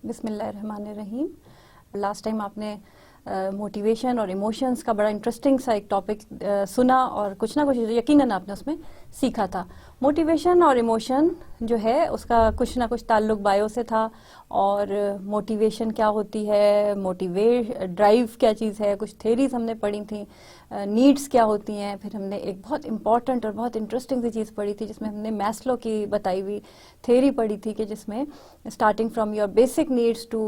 बिस्मिल्लाहिर्रहमानिर्रहीम। Last time आपने motivation और इमोशंस का बड़ा इंटरेस्टिंग सा एक टॉपिक सुना और कुछ ना कुछ यकीनन आपने उसमें सीखा था। मोटिवेशन और इमोशन जो है उसका कुछ ना कुछ ताल्लुक बायो से था, और मोटिवेशन क्या होती है, ड्राइव क्या चीज़ है, कुछ थेरीज हमने पढ़ी थी, नीड्स क्या होती हैं। फिर हमने एक बहुत इंपॉर्टेंट और बहुत इंटरेस्टिंग सी चीज़ पढ़ी थी जिसमें हमने मैस्लो की बताई हुई थेरी पढ़ी थी कि जिसमें starting from your basic needs to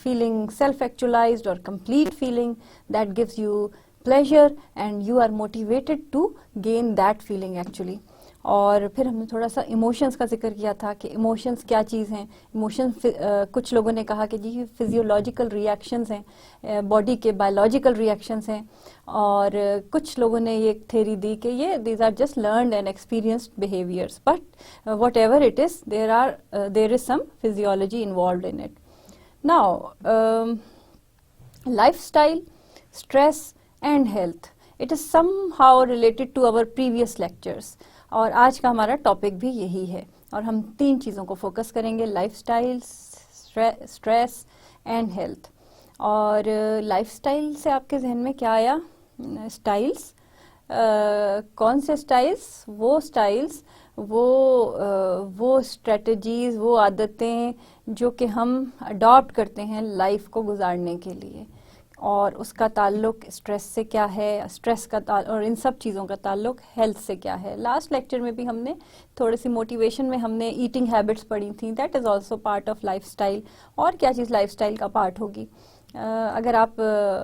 feeling self actualised और complete feeling that gives you pleasure and you are motivated to gain that feeling actually. और फिर हमने थोड़ा सा इमोशंस का जिक्र किया था कि इमोशंस क्या चीज़ हैं। इमोशंस कुछ लोगों ने कहा कि जी फिजियोलॉजिकल रिएक्शंस हैं, बॉडी के बायोलॉजिकल रिएक्शंस हैं, और कुछ लोगों ने ये थ्योरी दी कि ये these are just learned and experienced behaviours, but whatever it is there is some physiology involve in it. Now lifestyle, stress and health. It is somehow related to our previous lectures. और आज का हमारा topic भी यही है, और हम 3 चीज़ों को फोकस करेंगे: लाइफस्टाइल, स्ट्रेस एंड हेल्थ। और लाइफस्टाइल से आपके जहन में क्या आया? स्टाइल्स। कौन से स्टाइल्स? वो स्टाइल्स, वो स्ट्रेटजीज, वो आदतें जो कि हम अडॉप्ट करते हैं लाइफ को गुजारने के लिए, और उसका ताल्लुक स्ट्रेस से क्या है, स्ट्रेस का और इन सब चीज़ों का ताल्लुक हेल्थ से क्या है। लास्ट लेक्चर में भी हमने थोड़ी सी मोटिवेशन में हमने ईटिंग हैबिट्स पढ़ी थी, that is also part of lifestyle. और क्या चीज़ लाइफस्टाइल का पार्ट होगी? अगर आप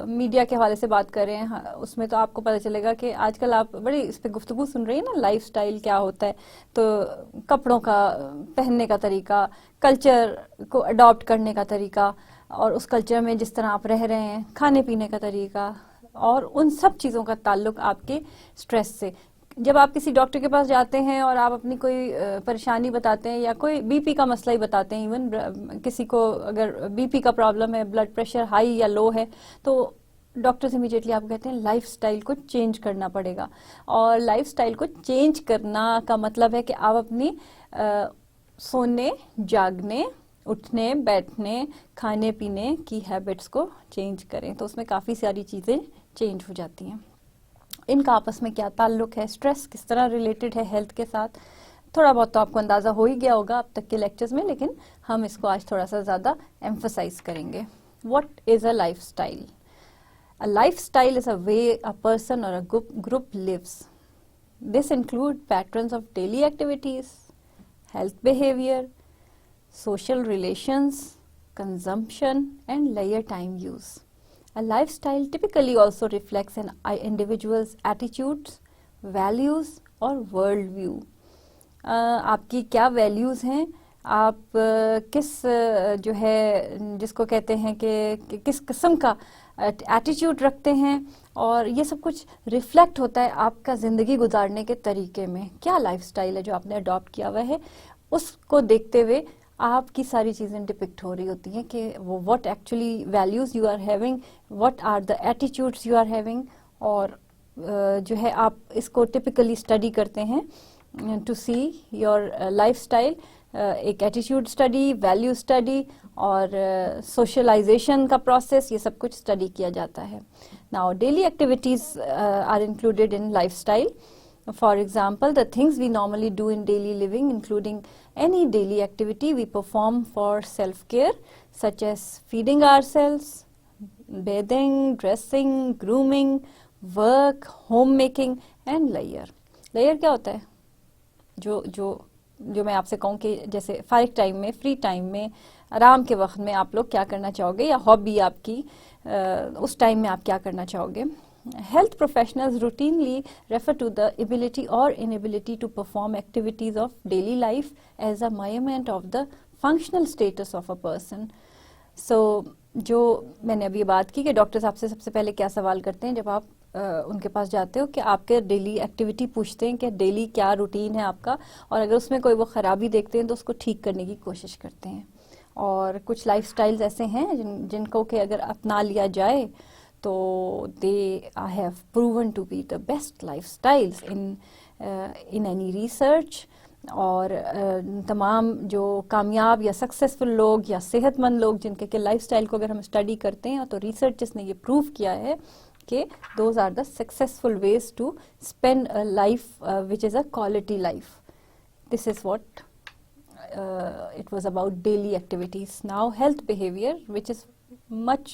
मीडिया के हवाले से बात करें, उसमें तो आपको पता चलेगा कि आजकल आप बड़ी इस पर गुफ्तगू सुन रही हैं ना, लाइफस्टाइल क्या होता है। तो कपड़ों का पहनने का तरीका, कल्चर को अडॉप्ट करने का तरीका, और उस कल्चर में जिस तरह आप रह रहे हैं, खाने पीने का तरीका, और उन सब चीज़ों का ताल्लुक आपके स्ट्रेस से। जब आप किसी डॉक्टर के पास जाते हैं और आप अपनी कोई परेशानी बताते हैं, या कोई बीपी का मसला ही बताते हैं, इवन किसी को अगर बीपी का प्रॉब्लम है, ब्लड प्रेशर हाई या लो है, तो डॉक्टर से इमीडिएटली आप कहते हैं लाइफस्टाइल को चेंज करना पड़ेगा। और लाइफस्टाइल को चेंज करना का मतलब है कि आप अपनी सोने, जागने, उठने, बैठने, खाने पीने की हैबिट्स को चेंज करें। तो उसमें काफ़ी सारी चीज़ें चेंज हो जाती हैं। इनका आपस में क्या ताल्लुक है, स्ट्रेस किस तरह रिलेटेड है हेल्थ के साथ, थोड़ा बहुत तो आपको अंदाज़ा हो ही गया होगा अब तक के लेक्चर्स में, लेकिन हम इसको आज थोड़ा सा ज़्यादा एम्फसाइज करेंगे। What is a lifestyle? A lifestyle is a way a person और a group lives. This include patterns of daily activities, health behavior, social relations, consumption, and leisure time use. A lifestyle typically also reflects an individual's attitudes, values, और world view. आपकी क्या values हैं, आप किस जो है जिसको कहते हैं कि किस किस्म का एटीट्यूड रखते हैं, और ये सब कुछ रिफ्लेक्ट होता है आपका ज़िंदगी गुजारने के तरीके में। क्या लाइफस्टाइल है जो आपने अडॉप्ट किया हुआ है, उसको देखते हुए आपकी सारी चीज़ें डिपिक्ट हो रही होती हैं कि वो what actually values you are having, what are the attitudes you are having. और जो है आप इसको टिपिकली स्टडी करते हैं टू सी योर लाइफस्टाइल। एक एटीट्यूड स्टडी, वैल्यू स्टडी और सोशलाइजेशन का प्रोसेस, ये सब कुछ स्टडी किया जाता है। Now daily activities are included in lifestyle. For example, the things we normally do in daily living, including any daily activity we perform for self-care, such as feeding ourselves, bathing, dressing, grooming, work, homemaking, and leisure. Leisure क्या होता है? जो मैं आपसे कहूँ कि जैसे फारिग टाइम में, फ्री टाइम में, आराम के वक्त में आप लोग क्या करना चाहोगे, या हॉबी आपकी उस टाइम में आप क्या करना चाहोगे। Health professionals routinely refer to the ability or inability to perform activities of daily life as a measurement of the functional status of a person. So, जो मैंने अभी बात की कि डॉक्टर्स आपसे सबसे पहले क्या सवाल करते हैं जब आप उनके पास जाते हो, कि आपके डेली एक्टिविटी पूछते हैं कि डेली क्या रूटीन है आपका, और अगर उसमें कोई वो ख़राबी देखते हैं तो उसको ठीक करने की कोशिश करते हैं। और कुछ लाइफस्टाइल्स ऐसे हैं जिनको कि अगर अपना लिया जाए तो they have proven to be the best lifestyles in any research, और तमाम जो कामयाब या सक्सेसफुल लोग या सेहतमंद लोग जिनके के लाइफस्टाइल को अगर हम स्टडी करते हैं तो रिसर्चर्स ने ये प्रूव किया है कि those are the successful ways to spend a life which is a quality life. This is what it was about daily activities. Now health behavior, which is much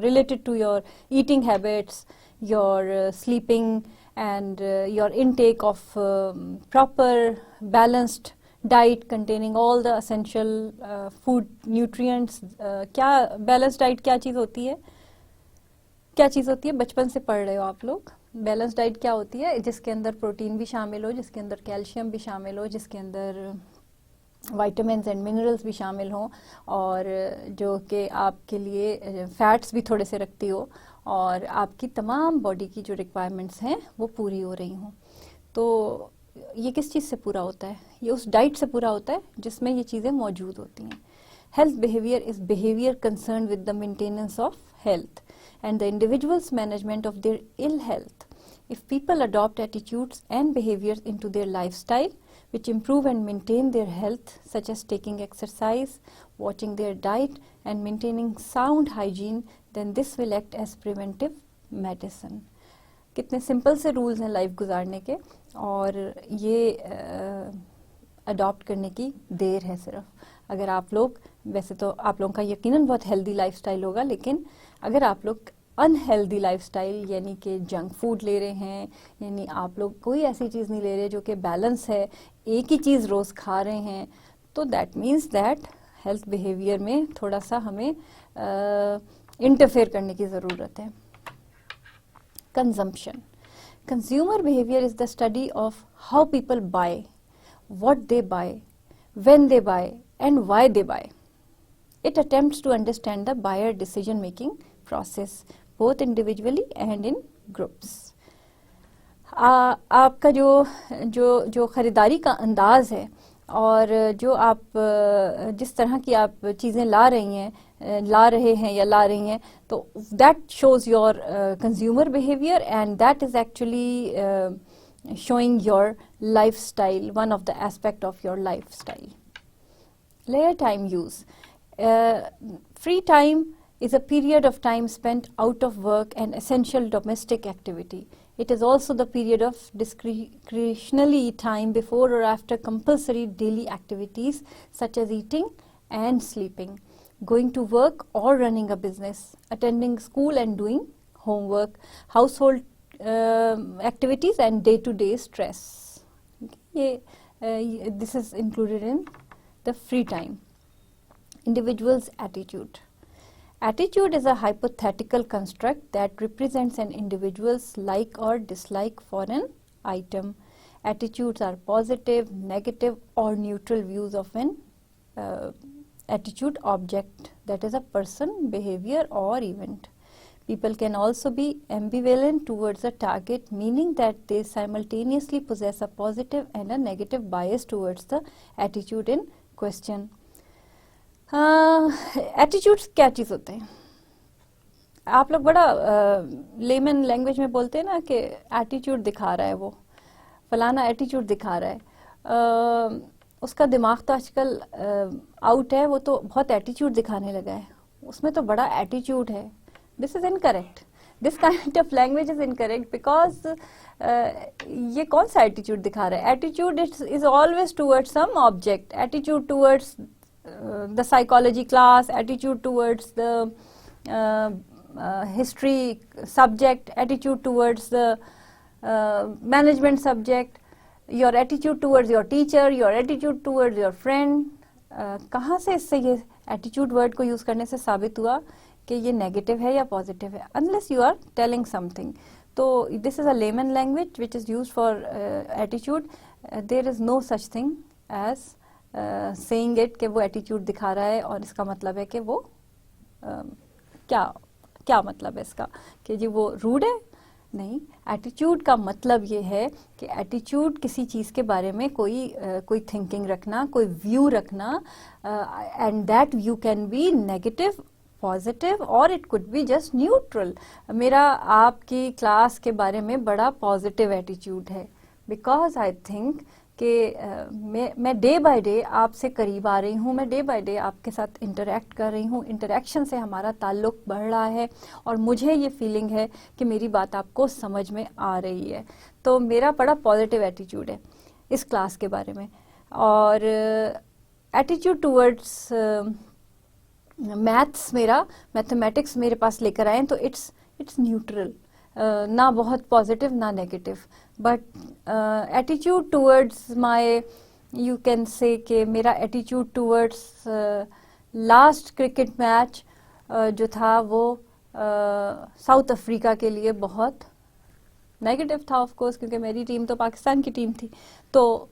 related to your eating habits, your sleeping, and your intake of proper balanced diet containing all the essential food nutrients. क्या balanced diet क्या चीज़ होती है? क्या चीज़ होती है? बचपन से पढ़ रहे हो आप लोग. बैलेंस डाइट क्या होती है? जिसके अंदर प्रोटीन भी शामिल हो, जिसके अंदर कैल्शियम भी शामिल हो, जिसके अंदर वाइटामिन्स एंड मिनरल्स भी शामिल हों, और जो कि आपके लिए फैट्स भी थोड़े से रखती हो, और आपकी तमाम बॉडी की जो रिक्वायरमेंट्स हैं वो पूरी हो रही हों. तो ये किस चीज़ से पूरा होता है? ये उस डाइट से पूरा होता है जिसमें ये चीज़ें मौजूद होती हैं. Health behaviour is behaviour concern with the maintenance of health and the individual's management of their ill health. If people adopt attitudes and behaviors into their lifestyle which improve and maintain their health, such as taking exercise, watching their diet and maintaining sound hygiene, then this will act as preventive medicine. कितने simple से rules हैं life गुजारने के, और ये adopt करने की देर है सिर्फ. अगर आप लोग, वैसे तो आप लोगों का यकीनन बहुत हेल्दी लाइफस्टाइल होगा, लेकिन अगर आप लोग अनहेल्दी लाइफस्टाइल यानी कि जंक फूड ले रहे हैं, यानी आप लोग कोई ऐसी चीज़ नहीं ले रहे जो कि बैलेंस है, एक ही चीज़ रोज़ खा रहे हैं, तो that means that health behaviour में थोड़ा सा हमें इंटरफेयर करने की ज़रूरत है. Consumption. Consumer behaviour is the study of how people buy, what they buy, when they buy, and why they buy. It attempts to understand the buyer decision making process both individually and in groups. आपका जो खरीदारी का अंदाज है, और जो आप जिस तरह की आप चीज़ें ला रहे हैं या ला रही हैं, तो that shows your consumer behavior, and that is actually showing your lifestyle, one of the aspect of your lifestyle. Leisure time use. Free time is a period of time spent out of work and essential domestic activity. It is also the period of discretionary time before or after compulsory daily activities such as eating and sleeping, going to work or running a business, attending school and doing homework, household activities and day-to-day stress. This is included in the free time. Individual's attitude. Attitude is a hypothetical construct that represents an individual's like or dislike for an item. Attitudes are positive, negative, or neutral views of an attitude object, that is a person, behavior, or event. People can also be ambivalent towards a target, meaning that they simultaneously possess a positive and a negative bias towards the attitude in question. Attitudes क्या चीज़ होते हैं? आप लोग बड़ा layman language में बोलते हैं ना कि एटीट्यूड दिखा रहा है, वो फलाना एटीट्यूड दिखा रहा है. उसका दिमाग तो आजकल आउट है, वो तो बहुत एटीट्यूड दिखाने लगा है, उसमें तो बड़ा एटीट्यूड है. This is incorrect. This kind of language is incorrect because ये कौन सा attitude दिखा रहा है? Attitude is always towards some object. Attitude towards the psychology class, attitude towards the history subject, attitude towards the management subject, your attitude towards your teacher, your attitude towards your friend. कहाँ से इससे ये attitude word को use करने से साबित हुआ कि ये negative है या positive है? Unless you are telling something. तो this is a layman language which is used for attitude. There is no such thing as saying it कि वो attitude दिखा रहा है और इसका मतलब है कि वो क्या मतलब है इसका कि जी वो rude है? नहीं, एटीट्यूड का मतलब ये है कि एटीट्यूड किसी चीज़ के बारे में कोई थिंकिंग रखना, कोई व्यू रखना, and that view can be negative, positive, और it could be just neutral. मेरा आपकी क्लास के बारे में बड़ा पॉजिटिव एटीट्यूड है बिकॉज आई थिंक कि मैं डे बाय डे आपसे करीब आ रही हूँ, मैं डे बाय डे आपके साथ इंटरेक्ट कर रही हूँ, इंटरेक्शन से हमारा ताल्लुक़ बढ़ रहा है और मुझे ये फीलिंग है कि मेरी बात आपको समझ में आ रही है। तो मेरा बड़ा पॉजिटिव एटीट्यूड है इस क्लास के बारे में। और एटीट्यूड टूवर्ड्स मैथ्स, मेरा मैथमेटिक्स मेरे पास लेकर आए तो इट्स न्यूट्रल, ना बहुत पॉजिटिव ना negative, but attitude towards my, you can say कि मेरा attitude towards last cricket match जो था वो साउथ अफ्रीका के लिए बहुत नेगेटिव था ऑफ कोर्स, क्योंकि मेरी टीम तो पाकिस्तान की टीम थी, तो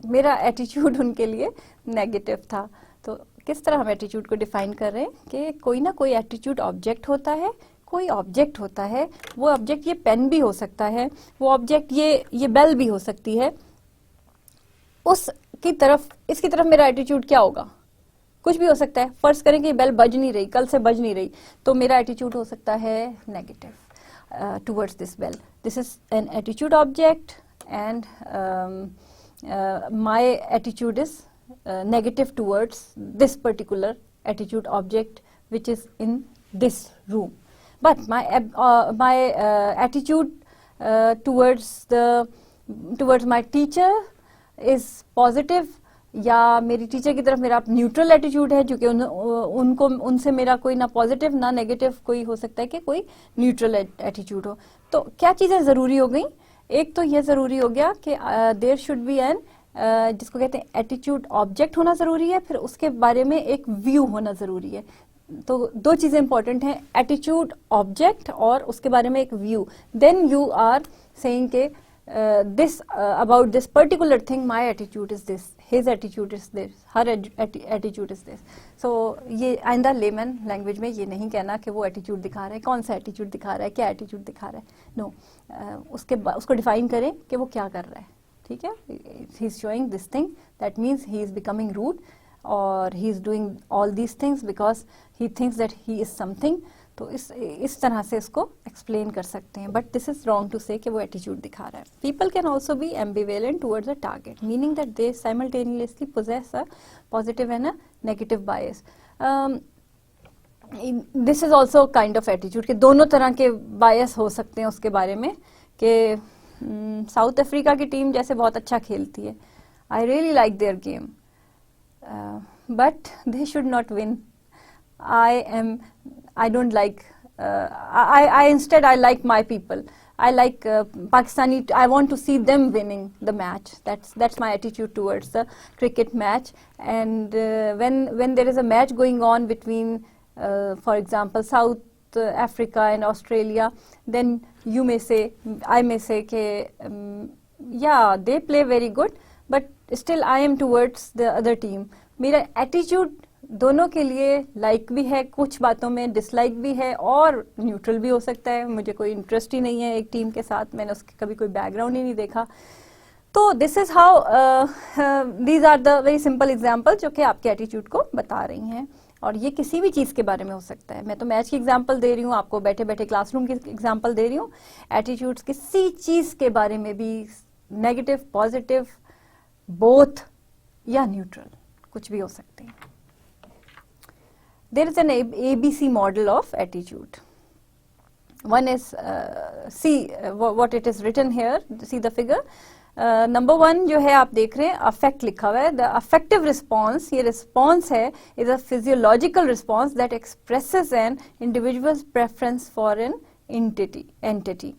मेरा एटीट्यूड उनके लिए नेगेटिव था। तो किस तरह हम एटीट्यूड को डिफाइन कर रहे हैं कि कोई ना कोई एटीट्यूड ऑब्जेक्ट होता है, कोई ऑब्जेक्ट होता है, वो ऑब्जेक्ट ये पेन भी हो सकता है, वो ऑब्जेक्ट ये बेल भी हो सकती है, उसकी तरफ, इसकी तरफ मेरा एटीट्यूड क्या होगा? कुछ भी हो सकता है। फर्ज करें कि बेल बज नहीं रही, कल से बज नहीं रही, तो मेरा एटीट्यूड हो सकता है negative towards this bell. This is an attitude object and my attitude is negative towards this particular attitude object which is in this room. But my attitude towards my teacher is positive, या मेरी teacher की तरफ मेरा neutral attitude है, जो कि उनको उनसे मेरा कोई ना पॉजिटिव ना नेगेटिव, कोई हो सकता है कि कोई न्यूट्रल एटीट्यूड हो। तो क्या चीज़ें ज़रूरी हो गई? एक तो ये ज़रूरी हो गया कि देयर शुड बी एन जिसको कहते हैं एटीट्यूड ऑब्जेक्ट होना ज़रूरी है, फिर उसके बारे में एक व्यू होना ज़रूरी है। तो दो चीज़ें इंपॉर्टेंट हैं, एटीट्यूड ऑब्जेक्ट और उसके बारे में एक view. Then you are saying के this about this particular thing, my attitude is this, his attitude is this, her attitude is this. So ये आइंदा लेमन लैंग्वेज में ये नहीं कहना कि वो एटीट्यूड दिखा रहा है, कौन सा एटीट्यूड दिखा रहा है, क्या एटीट्यूड दिखा रहा है। नो, उसको डिफाइन करें कि वो क्या कर रहा है। ठीक है, he is showing this thing, that means he is becoming rude or he is doing all these things because he thinks that he is something। तो इस तरह से इसको एक्सप्लेन कर सकते हैं, but this is wrong to say कि वो एटीट्यूड दिखा रहा है। People can also be ambivalent towards a target, meaning that they simultaneously possess a positive and a negative bias. This is also kind of attitude कि दोनों तरह के बायस हो सकते हैं उसके बारे में, कि साउथ अफ्रीका की टीम जैसे बहुत अच्छा खेलती है, I really like their game, but they should not win. I don't like, I instead I like my people, I like Pakistani, I want to see them winning the match. That's my attitude towards the cricket match. And when there is a match going on between for example South Africa and Australia, then I may say ke yeah, they play very good, but still I am towards the other team. मेरा attitude दोनों के लिए like भी है, कुछ बातों में dislike भी है, और न्यूट्रल भी हो सकता है। मुझे कोई इंटरेस्ट ही नहीं है एक टीम के साथ, मैंने उसके कभी कोई बैकग्राउंड ही नहीं देखा। तो this is how, these are the very simple example जो कि आपके एटीट्यूड को बता रही हैं, और ये किसी भी चीज़ के बारे में हो सकता है। मैं तो मैच की एग्जाम्पल दे रही हूँ, आपको बैठे बैठे क्लासरूम की एग्जाम्पल दे रही हूँ। एटीट्यूड्स किसी चीज़ के बारे में भी, नेगेटिव, पॉजिटिव, बोथ या न्यूट्रल, कुछ भी हो सकते हैं। There is an ABC model of attitude. One is, see what it is written here, see the figure. Number 1 जो है आप देख रहे हैं, affect लिखा हुआ है। The affective response, ये response है, is a physiological response that expresses an individual's preference for an entity.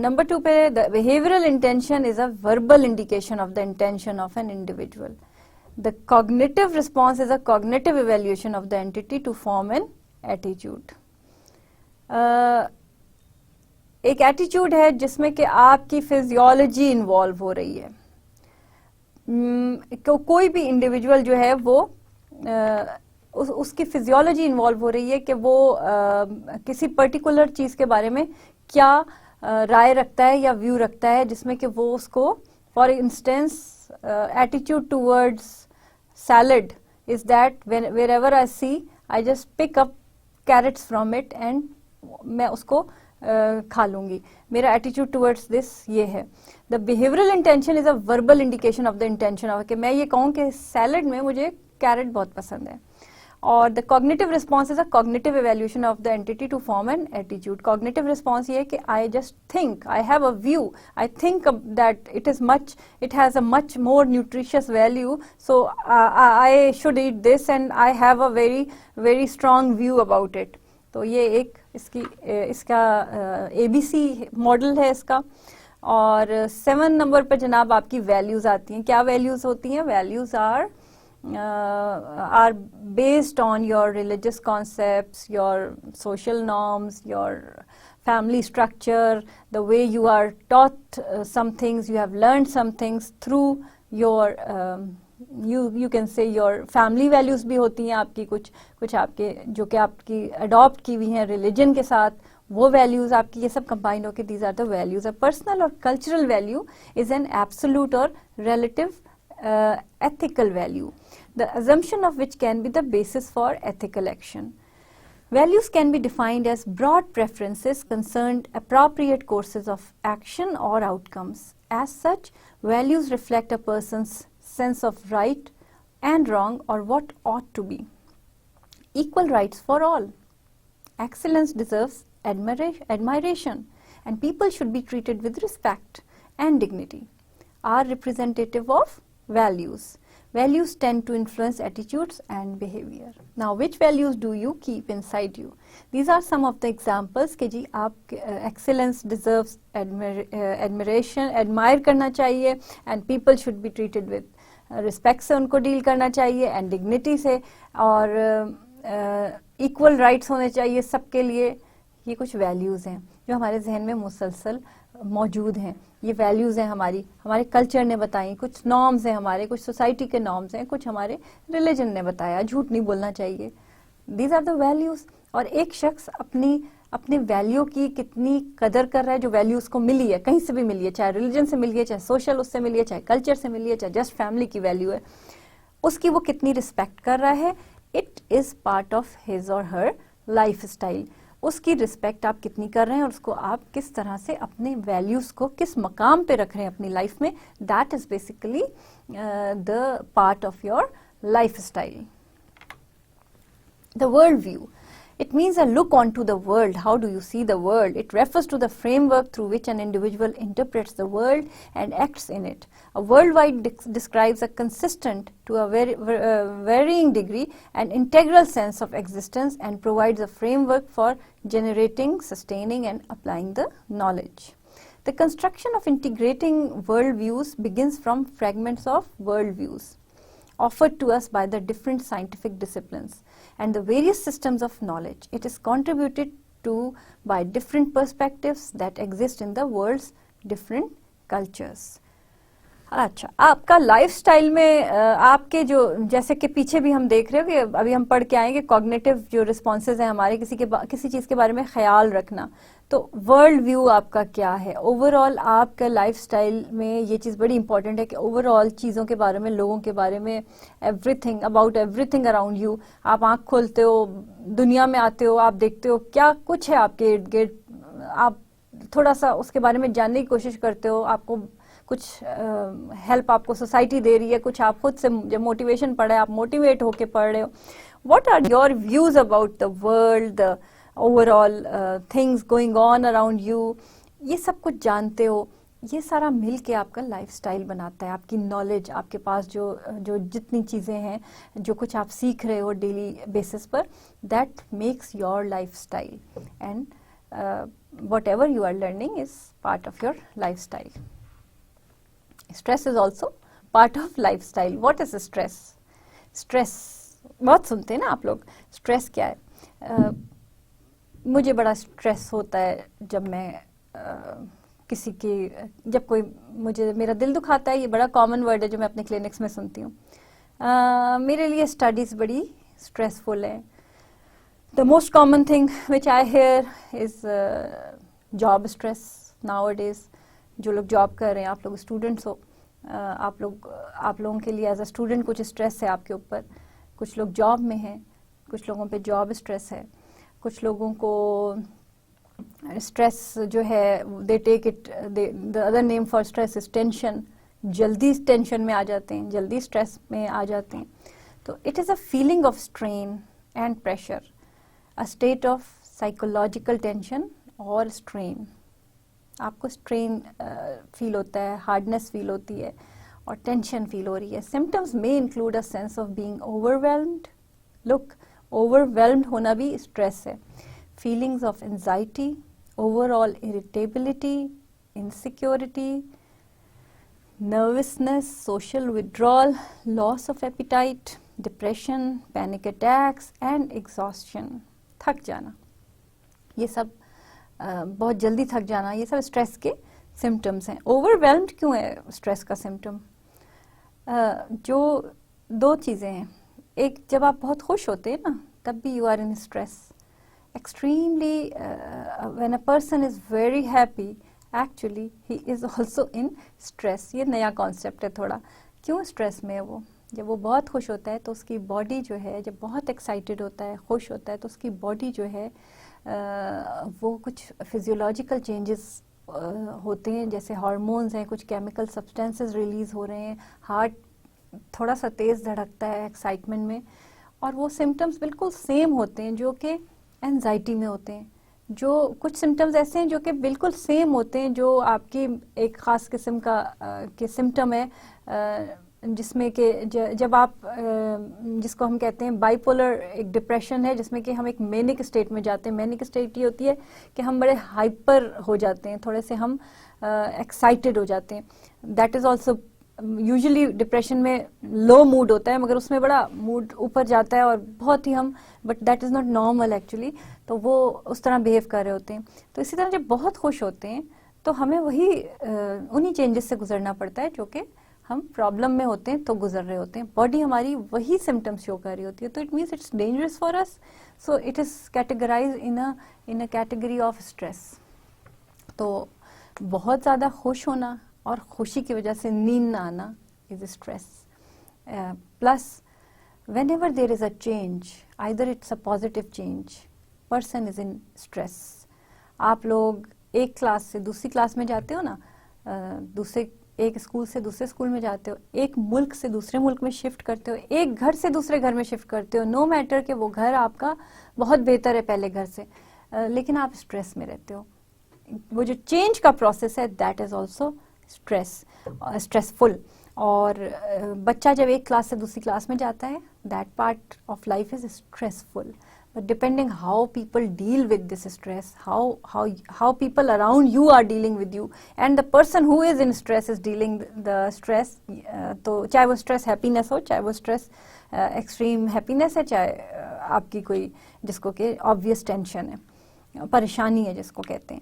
Number 2 पे, the behavioral intention is a verbal indication of the intention of an individual. The cognitive response is a cognitive evaluation of the entity to form an attitude. एक attitude है जिसमें कि आपकी physiology involve हो रही है। कोई भी इंडिविजुअल जो है वो उसकी फिजियोलॉजी इन्वॉल्व हो रही है कि वो किसी पर्टिकुलर चीज़ के बारे में क्या राय रखता है या व्यू रखता है, जिसमें कि वो उसको, for instance, attitude towards salad is that wherever I see, I just pick up carrots from it and मैं उसको खा लूंगी। मेरा एटीट्यूड टुवर्ड्स दिस ये है। The behavioural intention is a verbal indication of the intention of, कि मैं ये कहूँ कि सैलड में मुझे कैरेट बहुत पसंद है। और the cognitive response is a cognitive evaluation of the entity to form an attitude. Cognitive response ये है कि I just think, I have a view, I think that it has a much more nutritious value, so I should eat this and I have a very very strong view about it. तो ये एक इसका ABC model है इसका। और 7 number पर जनाब आपकी वैल्यूज आती हैं। क्या वैल्यूज होती हैं? Values are based on your religious concepts, your social norms, your family structure, the way you are taught some things, you have learned some things through your you can say your family values भी होती हैं आपकी, कुछ आपके जो कि आपकी adopt की हुई हैं रिलीजन के साथ, वो वैल्यूज आपकी, ये सब कंबाइन होकर these are the values. A personal और cultural value is an absolute और relative ethical value, the assumption of which can be the basis for ethical action. Values can be defined as broad preferences concerned appropriate courses of action or outcomes. As such, values reflect a person's sense of right and wrong or what ought to be. Equal rights for all. Excellence deserves admiration, and people should be treated with respect and dignity. Are representative of values. Values tend to influence attitudes and behavior. Now, which values do you keep inside you? These are some of the examples कि जी आप excellence deserves admiration, admire करना चाहिए, and people should be treated with respect से उनको deal करना चाहिए, and dignity से, और equal rights होने चाहिए सबके लिए। ये कुछ values हैं जो हमारे जहन में मुसलसल मौजूद हैं। ये वैल्यूज़ हैं हमारे कल्चर ने बताई, कुछ नॉर्म्स हैं हमारे, कुछ सोसाइटी के नॉर्म्स हैं, कुछ हमारे रिलीजन ने बताया, झूठ नहीं बोलना चाहिए। These are the values. और एक शख्स अपने वैल्यू की कितनी कदर कर रहा है, जो वैल्यू उसको मिली है, कहीं से भी मिली है, चाहे रिलीजन से मिली है, चाहे सोशल उससे मिली है, चाहे कल्चर से मिली है, चाहे जस्ट फैमिली की वैल्यू है, उसकी वो कितनी रिस्पेक्ट कर रहा है। It is part of his और हर लाइफ स्टाइल। उसकी रिस्पेक्ट आप कितनी कर रहे हैं और उसको आप किस तरह से अपने वैल्यूज को किस मकाम पे रख रहे हैं अपनी लाइफ में, that is basically the part of your life style. The world view, it means a look onto the world. How do you see the world? It refers to the framework through which an individual interprets the world and acts in it. A worldwide describes a consistent, to a varying degree, an integral sense of existence and provides a framework for generating, sustaining and applying the knowledge. The construction of integrating worldviews begins from fragments of worldviews offered to us by the different scientific disciplines and the various systems of knowledge. It is contributed to by different perspectives that exist in the world's different cultures. अच्छा, आपका lifestyle में आपके जो, जैसे कि पीछे भी हम देख रहे हो कि अभी हम पढ़ के आएंगे कॉग्निटिव जो रिस्पॉन्सेज हैं हमारे, किसी चीज़ के बारे में ख्याल रखना, तो वर्ल्ड व्यू आपका क्या है, ओवरऑल आपका लाइफस्टाइल में ये चीज़ बड़ी इंपॉर्टेंट है कि ओवरऑल चीज़ों के बारे में, लोगों के बारे में, everything about everything around you, आप आँख खोलते हो, दुनिया में आते हो, आप देखते हो क्या कुछ है आपके इर्द गिर्द, आप थोड़ा सा उसके बारे में जानने की कोशिश करते हो, आपको कुछ हेल्प आपको सोसाइटी दे रही है, कुछ आप खुद से जब मोटिवेशन पढ़े आप मोटिवेट होके पढ़ रहे हो। What are your views about the world, the overall things going on around you, ये सब कुछ जानते हो। ये सारा मिल के आपका लाइफस्टाइल बनाता है, आपकी नॉलेज, आपके पास जो जितनी चीज़ें हैं, जो कुछ आप सीख रहे हो डेली बेसिस पर, that makes your lifestyle, and whatever you are learning is part of your lifestyle. Stress is also part of lifestyle. What is stress? Stress बहुत सुनते हैं ना आप लोग, स्ट्रेस क्या है? मुझे बड़ा स्ट्रेस होता है जब मैं जब कोई मेरा दिल दुखाता है, ये बड़ा कॉमन वर्ड है जो मैं अपने क्लिनिक्स में सुनती हूँ। मेरे लिए स्टडीज़ बड़ी स्ट्रेसफुल है। The most common thing which I hear is job stress nowadays. जो लोग जॉब कर रहे हैं, आप लोग स्टूडेंट्स हो, आप लोगों के लिए एज अ स्टूडेंट कुछ स्ट्रेस है आपके ऊपर, कुछ लोग जॉब में हैं, कुछ लोगों पे जॉब स्ट्रेस है, कुछ लोगों को स्ट्रेस जो है they take it, the other name for stress is tension. जल्दी टेंशन में आ जाते हैं, जल्दी स्ट्रेस में आ जाते हैं. तो it is a feeling of strain and pressure, a state of psychological tension और स्ट्रेन. आपको स्ट्रेन फील होता है, हार्डनेस फील होती है और टेंशन फील हो रही है. सिम्टम्स में include a sense of being overwhelmed. Look, overwhelmed होना भी स्ट्रेस है. Feelings of anxiety, overall irritability, insecurity, nervousness, social withdrawal, loss of appetite, depression, panic attacks and exhaustion. थक जाना, ये सब बहुत जल्दी थक जाना, ये सब स्ट्रेस के सिम्टम्स हैं. ओवरवेल्म्ड क्यों है स्ट्रेस का सिम्टम? जो दो चीज़ें हैं. एक, जब आप बहुत खुश होते हैं ना, तब भी you are in stress. Extremely when a person is very happy, actually he is also in stress. ये नया कॉन्सेप्ट है थोड़ा. क्यों स्ट्रेस में है वो? जब वो बहुत खुश होता है तो उसकी बॉडी जो है, जब बहुत एक्साइटेड होता है, खुश होता है, तो उसकी बॉडी जो है वो कुछ फिजियोलॉजिकल चेंजेस होते हैं, जैसे हार्मोन्स हैं, कुछ केमिकल सब्सटेंसेस रिलीज हो रहे हैं, हार्ट थोड़ा सा तेज़ धड़कता है एक्साइटमेंट में. और वो सिम्टम्स बिल्कुल सेम होते हैं जो कि एंजाइटी में होते हैं. जो कुछ सिम्टम्स ऐसे हैं जो कि बिल्कुल सेम होते हैं, जो आपकी एक ख़ास किस्म का के सिम्टम है, जिसमें कि जब आप जिसको हम कहते हैं बाइपोलर एक डिप्रेशन है, जिसमें कि हम एक मैनिक स्टेट में जाते हैं. मैनिक स्टेट ये होती है कि हम बड़े हाइपर हो जाते हैं, थोड़े से हम एक्साइटेड हो जाते हैं. That is also usually depression में लो मूड होता है, मगर उसमें बड़ा मूड ऊपर जाता है और बहुत ही हम, but that is not normal actually. तो वो उस तरह बिहेव कर रहे होते हैं. तो इसी तरह जब बहुत खुश होते हैं तो हमें वही उन्हीं चेंजेस से गुजरना पड़ता है जो कि हम प्रॉब्लम में होते हैं तो गुजर रहे होते हैं. बॉडी हमारी वही सिम्टम्स शो कर रही होती है. तो it means it's dangerous for us. So it is categorize in a category of stress. तो बहुत ज़्यादा खुश होना और खुशी की वजह से नींद ना आना is stress. Plus when ever there is a change, either it's a positive change, person is in stress. आप लोग एक क्लास से दूसरी क्लास में जाते हो ना, दूसरे एक स्कूल से दूसरे स्कूल में जाते हो, एक मुल्क से दूसरे मुल्क में शिफ्ट करते हो, एक घर से दूसरे घर में शिफ्ट करते हो. नो मैटर कि वो घर आपका बहुत बेहतर है पहले घर से, लेकिन आप स्ट्रेस में रहते हो. वो जो चेंज का प्रोसेस है, दैट इज ऑल्सो स्ट्रेसफुल. और बच्चा जब एक क्लास से दूसरी क्लास में जाता है, that part of life is stressful. But depending how people deal with this stress, how people around you are dealing with you, and the person who is in stress is dealing the stress. तो चाहे वो stress happiness हो, चाहे वो stress extreme happiness है, चाहे आपकी कोई जिसको कि obvious tension है, परेशानी है जिसको कहते हैं.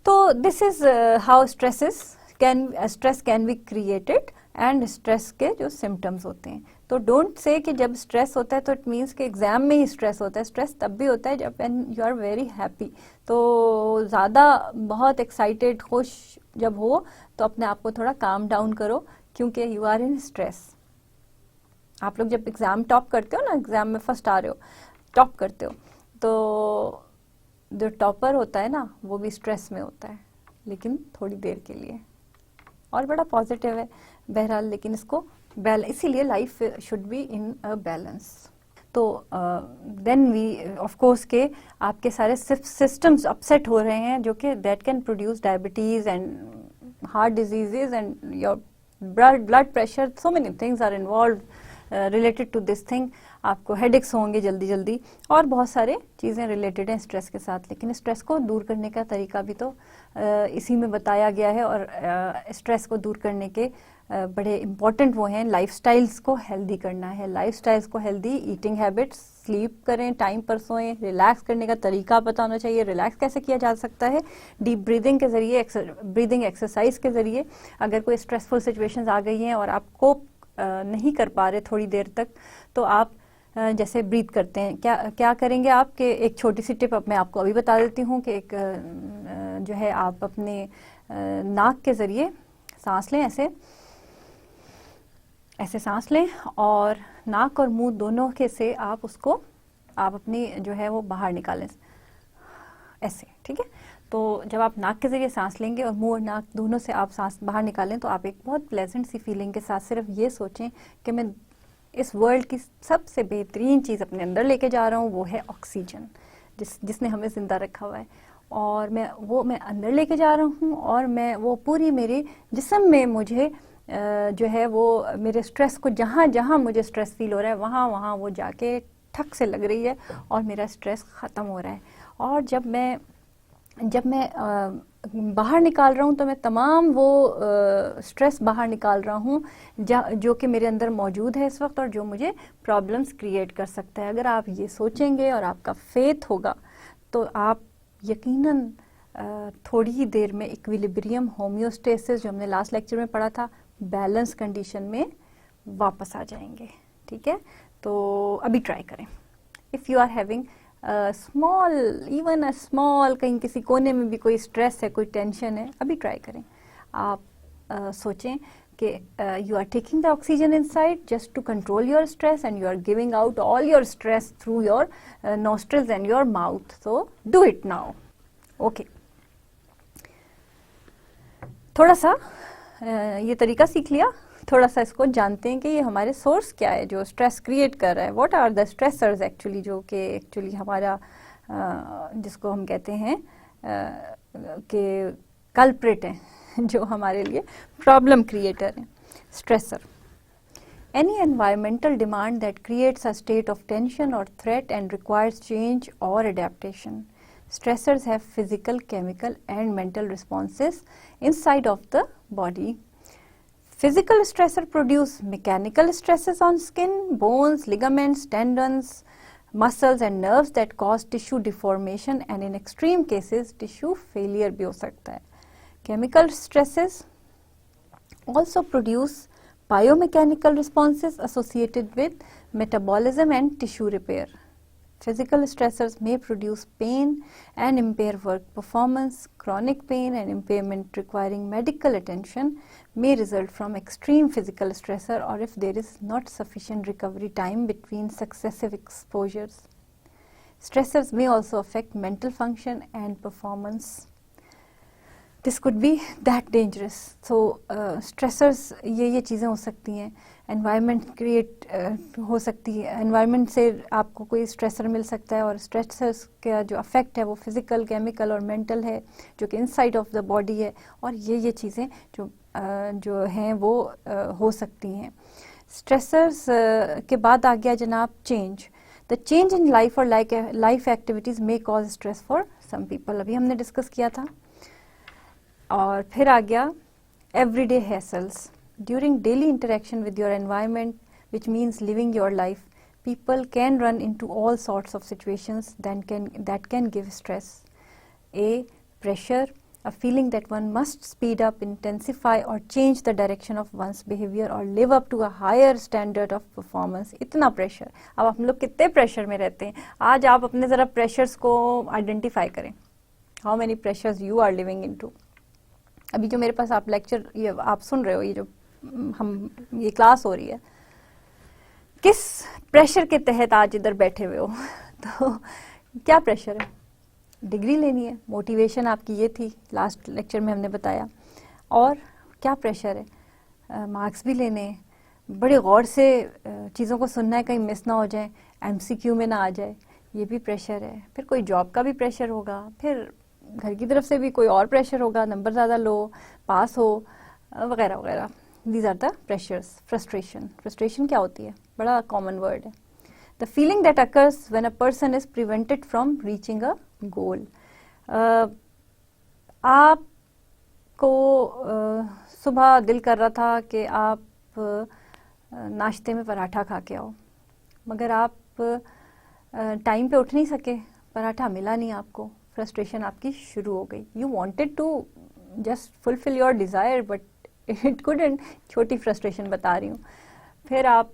तो this is how stress can be created and stress के जो symptoms होते हैं. तो डोंट से कि जब स्ट्रेस होता है तो इट मीन्स कि एग्जाम में ही स्ट्रेस होता है. स्ट्रेस तब भी होता है जब यू आर वेरी हैप्पी. तो ज़्यादा बहुत एक्साइटेड खुश जब हो तो अपने आप को थोड़ा काम डाउन करो, क्योंकि यू आर इन स्ट्रेस. आप लोग जब एग्ज़ाम टॉप करते हो ना, एग्ज़ाम में फर्स्ट आ रहे हो, टॉप करते हो, तो जो टॉपर होता है ना वो भी स्ट्रेस में होता है, लेकिन थोड़ी देर के लिए, और बड़ा पॉजिटिव है बहरहाल. लेकिन इसको इसीलिए life should be in a balance. तो देन वी ऑफ कोर्स के आपके सारे सिस्टम्स अपसेट हो रहे हैं, जो कि that can produce diabetes and heart diseases and your blood pressure. So many things are involve related to this thing. आपको हेडेक्स होंगे जल्दी जल्दी, और बहुत सारे चीज़ें रिलेटेड हैं स्ट्रेस के साथ. लेकिन स्ट्रेस को दूर करने का तरीका भी तो इसी में बताया गया है. और स्ट्रेस को दूर करने के बड़े इम्पॉर्टेंट वो हैं. लाइफस्टाइल्स को हेल्दी करना है, लाइफस्टाइल्स को हेल्दी, ईटिंग हैबिट्स, स्लीप करें, टाइम पर सोएं, रिलैक्स करने का तरीका पता होना चाहिए. रिलैक्स कैसे किया जा सकता है? डीप ब्रीदिंग के ज़रिए, ब्रीदिंग एक्सरसाइज के ज़रिए. अगर कोई स्ट्रेसफुल सिचुएशंस आ गई हैं और आप कोप नहीं कर पा रहे थोड़ी देर तक, तो आप जैसे ब्रीथ करते हैं, क्या करेंगे आप कि एक छोटी सी टिप मैं आपको अभी बता देती हूँ कि एक जो है आप अपने नाक के ज़रिए सांस लें, ऐसे सांस लें, और नाक और मुंह दोनों के से आप अपनी जो है वो बाहर निकालें. ऐसे, ठीक है। तो जब आप नाक के ज़रिए सांस लेंगे और मुंह और नाक दोनों से आप सांस बाहर निकालें तो आप एक बहुत प्लेजेंट सी फीलिंग के साथ सिर्फ ये सोचें कि मैं इस वर्ल्ड की सबसे बेहतरीन चीज़ अपने अंदर लेके जा रहा हूँ, वो है ऑक्सीजन, जिसने हमें ज़िंदा रखा हुआ है, और मैं अंदर लेके जा रहा हूँ, और मैं वो पूरी मेरे जिस्म में मुझे जो है वो मेरे स्ट्रेस को जहाँ जहाँ मुझे स्ट्रेस फील हो रहा है वहाँ वहाँ वो जाके ठक से लग रही है और मेरा स्ट्रेस ख़त्म हो रहा है। और जब मैं बाहर निकाल रहा हूँ तो मैं तमाम वो स्ट्रेस बाहर निकाल रहा हूँ जो कि मेरे अंदर मौजूद है इस वक्त और जो मुझे प्रॉब्लम्स क्रिएट कर सकता है। अगर आप ये सोचेंगे और आपका फेथ होगा तो आप यकीनन थोड़ी ही देर में इक्विलिब्रियम, होम्योस्टेसिस जो हमने लास्ट लेक्चर में पढ़ा था, बैलेंस कंडीशन में वापस आ जाएंगे, ठीक है। तो अभी ट्राई करें। If you are having small, even a small, कहीं किसी कोने में भी कोई स्ट्रेस है, कोई टेंशन है, अभी ट्राई करें। आप सोचें कि you are taking the oxygen inside just to control your stress and you are giving out all your stress through your nostrils and your mouth. So do it now. Okay. थोड़ा सा ये तरीका सीख लिया, थोड़ा सा इसको जानते हैं कि ये हमारे सोर्स क्या है जो स्ट्रेस क्रिएट कर रहा है। What are the stressors actually, जो कि एक्चुअली हमारा जिसको हम कहते हैं कि कल्प्रिट है, जो हमारे लिए प्रॉब्लम क्रिएटर है, stressor. Any environmental demand that creates a state of tension or threat and requires change or adaptation. Stressors have physical, chemical and mental responses inside of the body. Physical stressor produce mechanical stresses on skin, bones, ligaments, tendons, muscles and nerves that cause tissue deformation and in extreme cases tissue failure भी हो सकता है. Chemical stresses also produce biomechanical responses associated with metabolism and tissue repair. Physical stressors may produce pain and impair work performance. Chronic pain and impairment requiring medical attention may result from extreme physical stressor or if there is not sufficient recovery time between successive exposures. Stressors may also affect mental function and performance. This could be that dangerous. So stressors ये चीज़ें हो सकती हैं, environment create हो सकती है, environment से आपको कोई stressor मिल सकता है और stressors का जो effect है वो physical, chemical और mental है जो कि inside of the body है, और ये चीज़ें जो हैं वो हो सकती हैं। Stressors के बाद आ गया जनाब change. The change in life or life activities may cause stress for some people. अभी हमने discuss किया था। और फिर आ गया everyday hassles. During daily interaction with your environment, which means living your life, people can run into all sorts of situations that can give stress. A. Pressure, a feeling that one must speed up, intensify or change the direction of one's behavior or live up to a higher standard of performance. इतना pressure. अब हम लोग कितने pressure में रहते हैं? आज आप अपने ज़रा pressures को identify करें. How many pressures you are living into? अभी जो मेरे पास आप लेक्चर ये आप सुन रहे हो, ये जो ये क्लास हो रही है, किस प्रेशर के तहत आज इधर बैठे हुए हो? तो क्या प्रेशर है? डिग्री लेनी है, मोटिवेशन आपकी ये थी, लास्ट लेक्चर में हमने बताया। और क्या प्रेशर है? मार्क्स भी लेने हैं, बड़े गौर से चीज़ों को सुनना है, कहीं मिस ना हो जाए, MCQ में ना आ जाए, ये भी प्रेशर है। फिर कोई जॉब का भी प्रेशर होगा, फिर घर की तरफ से भी कोई और प्रेशर होगा, नंबर ज़्यादा लो, पास हो, वगैरह वगैरह। These are the pressures. Frustration क्या होती है? बड़ा कॉमन वर्ड है। The feeling that occurs when a person is prevented from reaching a goal. आपको सुबह दिल कर रहा था कि आप नाश्ते में पराठा खा के आओ, मगर आप टाइम पे उठ नहीं सके, पराठा मिला नहीं आपको, फ्रस्ट्रेशन आपकी शुरू हो गई। You wanted to just fulfil your desire but it couldn't. छोटी फ्रस्ट्रेशन बता रही हूँ। फिर आप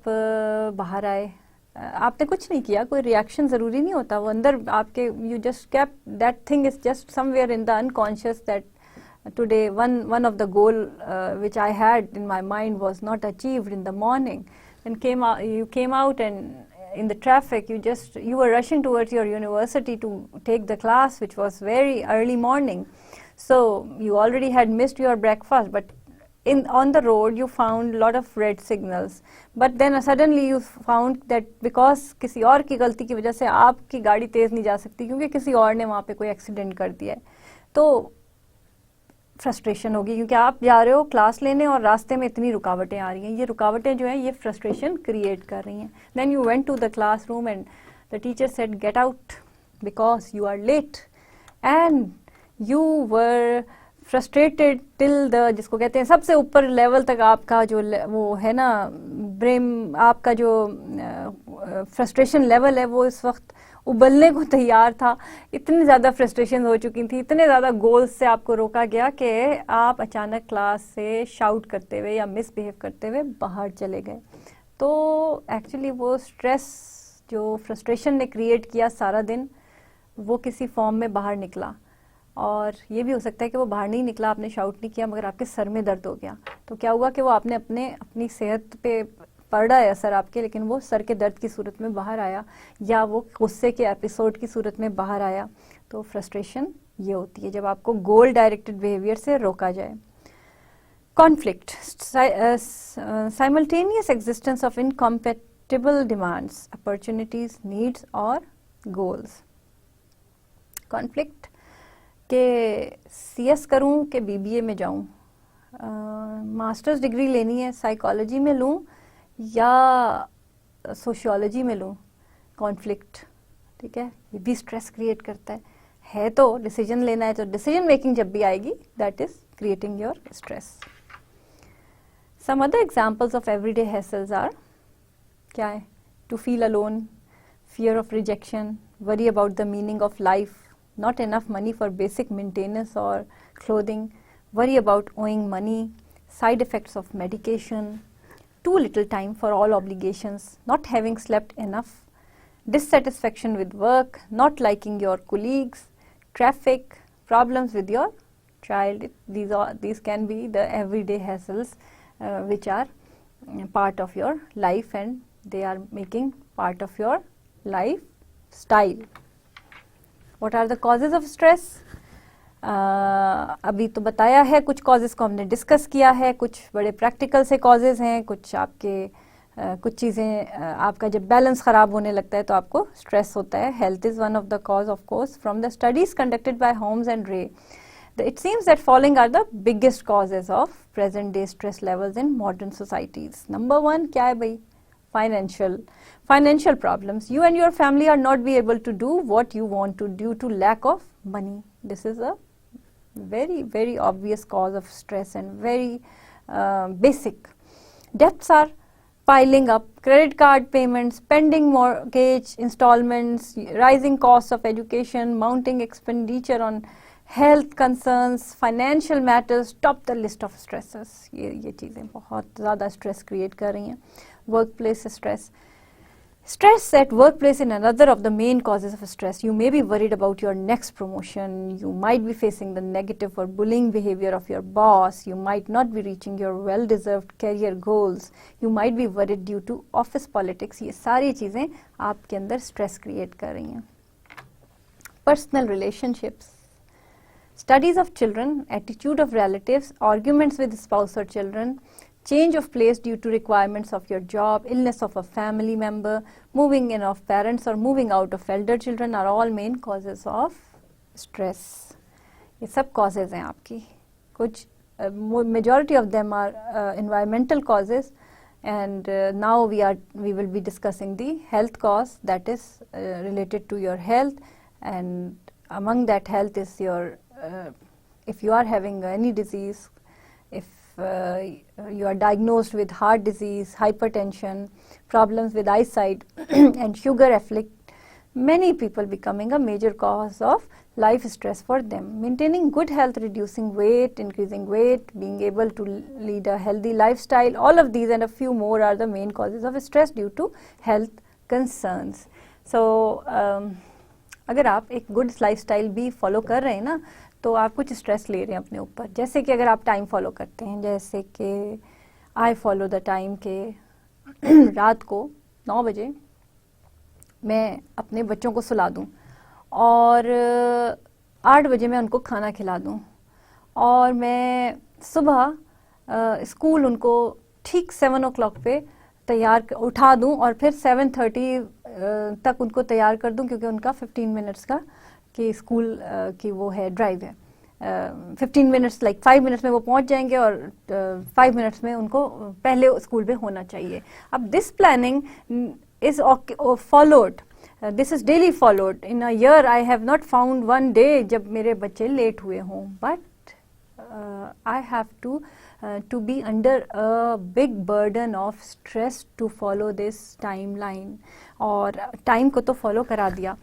बाहर आए, आपने कुछ नहीं किया, कोई रिएक्शन ज़रूरी नहीं होता, वो अंदर आपके you just kept that thing is just somewhere in the unconscious that today one of the goal which I had in my mind was not achieved in the morning, and you came out and in the traffic, you were rushing towards your university to take the class, which was very early morning. So you already had missed your breakfast, but on the road you found a lot of red signals. But then suddenly you found that because किसी और की गलती की वजह से आपकी गाड़ी तेज नहीं जा सकती क्योंकि किसी और ने वहाँ पे कोई एक्सीडेंट कर दिया है, तो फ्रस्ट्रेशन होगी क्योंकि आप जा रहे हो क्लास लेने और रास्ते में इतनी रुकावटें आ रही हैं. ये रुकावटें जो हैं ये फ्रस्ट्रेशन क्रिएट कर रही हैं. Then you went to the classroom and the teacher said get out because you are late, and you were frustrated till the, जिसको कहते हैं सबसे ऊपर लेवल तक आपका जो वो है ना ब्रेन, आपका जो फ्रस्ट्रेशन लेवल है वो इस वक्त उबलने को तैयार था. इतनी ज़्यादा फ्रस्ट्रेशन हो चुकी थी, इतने ज़्यादा गोल्स से आपको रोका गया कि आप अचानक क्लास से शाउट करते हुए या मिसबिहेव करते हुए बाहर चले गए. तो एक्चुअली वो स्ट्रेस जो फ्रस्ट्रेशन ने क्रिएट किया सारा दिन, वो किसी फॉर्म में बाहर निकला. और ये भी हो सकता है कि वो बाहर नहीं निकला, आपने शाउट नहीं किया, मगर आपके सर में दर्द हो गया. तो क्या हुआ कि वो आपने अपनी सेहत पे पड़ रहा है असर आपके, लेकिन वो सर के दर्द की सूरत में बाहर आया या वो गुस्से के एपिसोड की सूरत में बाहर आया. तो फ्रस्ट्रेशन ये होती है जब आपको गोल डायरेक्टेड बिहेवियर से रोका जाए. Conflict, simultaneous existence of incompatible demands, opportunities, needs और गोल्स. कॉन्फ्लिक्ट के CS करूं कि BBA में जाऊं, मास्टर्स डिग्री लेनी है साइकोलॉजी में लूं या सोशियोलॉजी में लूं. कॉन्फ्लिक्ट, ठीक है, ये भी स्ट्रेस क्रिएट करता है तो डिसीजन लेना है, तो डिसीजन मेकिंग जब भी आएगी that is creating your stress. Some other examples of everyday hassles are, क्या है, to feel alone, fear of rejection, worry about the meaning of life, not enough money for basic maintenance or clothing, worry about owing money, side effects of medication, too little time for all obligations, not having slept enough, dissatisfaction with work, not liking your colleagues, traffic, problems with your child. These can be the everyday hassles which are part of your life, and they are making part of your lifestyle. What are the causes of stress? अभी तो बताया है, कुछ causes को हमने discuss किया है, कुछ बड़े प्रैक्टिकल से causes हैं, कुछ आपके कुछ चीज़ें आपका जब बैलेंस ख़राब होने लगता है तो आपको स्ट्रेस होता है. Health is one of the cause of course. From the studies conducted by homes and रे, it seems that following are the biggest causes of present day stress levels in modern societies. Number 1 क्या है भाई? Financial problems. You and your family are not be able to do what you want to due to lack of money. This is a very, very obvious cause of stress and very basic. Debts are piling up, credit card payments, pending mortgage installments, rising costs of education, mounting expenditure on health concerns, financial matters top the list of stresses. ये चीज़ें बहुत ज़्यादा stress create कर रही हैं. Workplace stress. Stress at workplace is another of the main causes of stress. You may be worried about your next promotion. You might be facing the negative or bullying behavior of your boss. You might not be reaching your well-deserved career goals. You might be worried due to office politics. ये सारी चीज़ें आपके अंदर stress create कर रही हैं. Personal relationships. Studies of children, attitude of relatives, arguments with spouse or children, change of place due to requirements of your job, illness of a family member, moving in of parents or moving out of elder children are all main causes of stress. ये सब causes हैं आपकी. कुछ majority of them are environmental causes, and now we will be discussing the health cause that is related to your health, and among that health is your if you are having any disease, if you are diagnosed with heart disease, hypertension, problems with eyesight and sugar afflict many people, becoming a major cause of life stress for them. Maintaining good health, reducing weight, increasing weight, being able to lead a healthy lifestyle, all of these and a few more are the main causes of stress due to health concerns. So अगर आप एक good lifestyle भी follow कर रहे हैं ना, तो आप कुछ स्ट्रेस ले रहे हैं अपने ऊपर. जैसे कि अगर आप टाइम फॉलो करते हैं, जैसे कि आई फॉलो द टाइम के रात को 9 बजे मैं अपने बच्चों को सुला दूं और 8 बजे मैं उनको खाना खिला दूं और मैं सुबह स्कूल उनको ठीक 7 o'clock पे उठा दूं और फिर 7:30 तक उनको तैयार कर दूं, क्योंकि उनका 15 मिनट्स का कि स्कूल की वो है, ड्राइव है। 15 मिनट्स 5 मिनट्स में वो पहुंच जाएंगे और 5 मिनट्स में उनको पहले स्कूल में होना चाहिए। अब this planning is followed, this is daily followed. In a year I have not found one day जब मेरे बच्चे लेट हुए हों, but I have to be under a big burden of stress to follow this timeline। और time को तो follow करा दिया,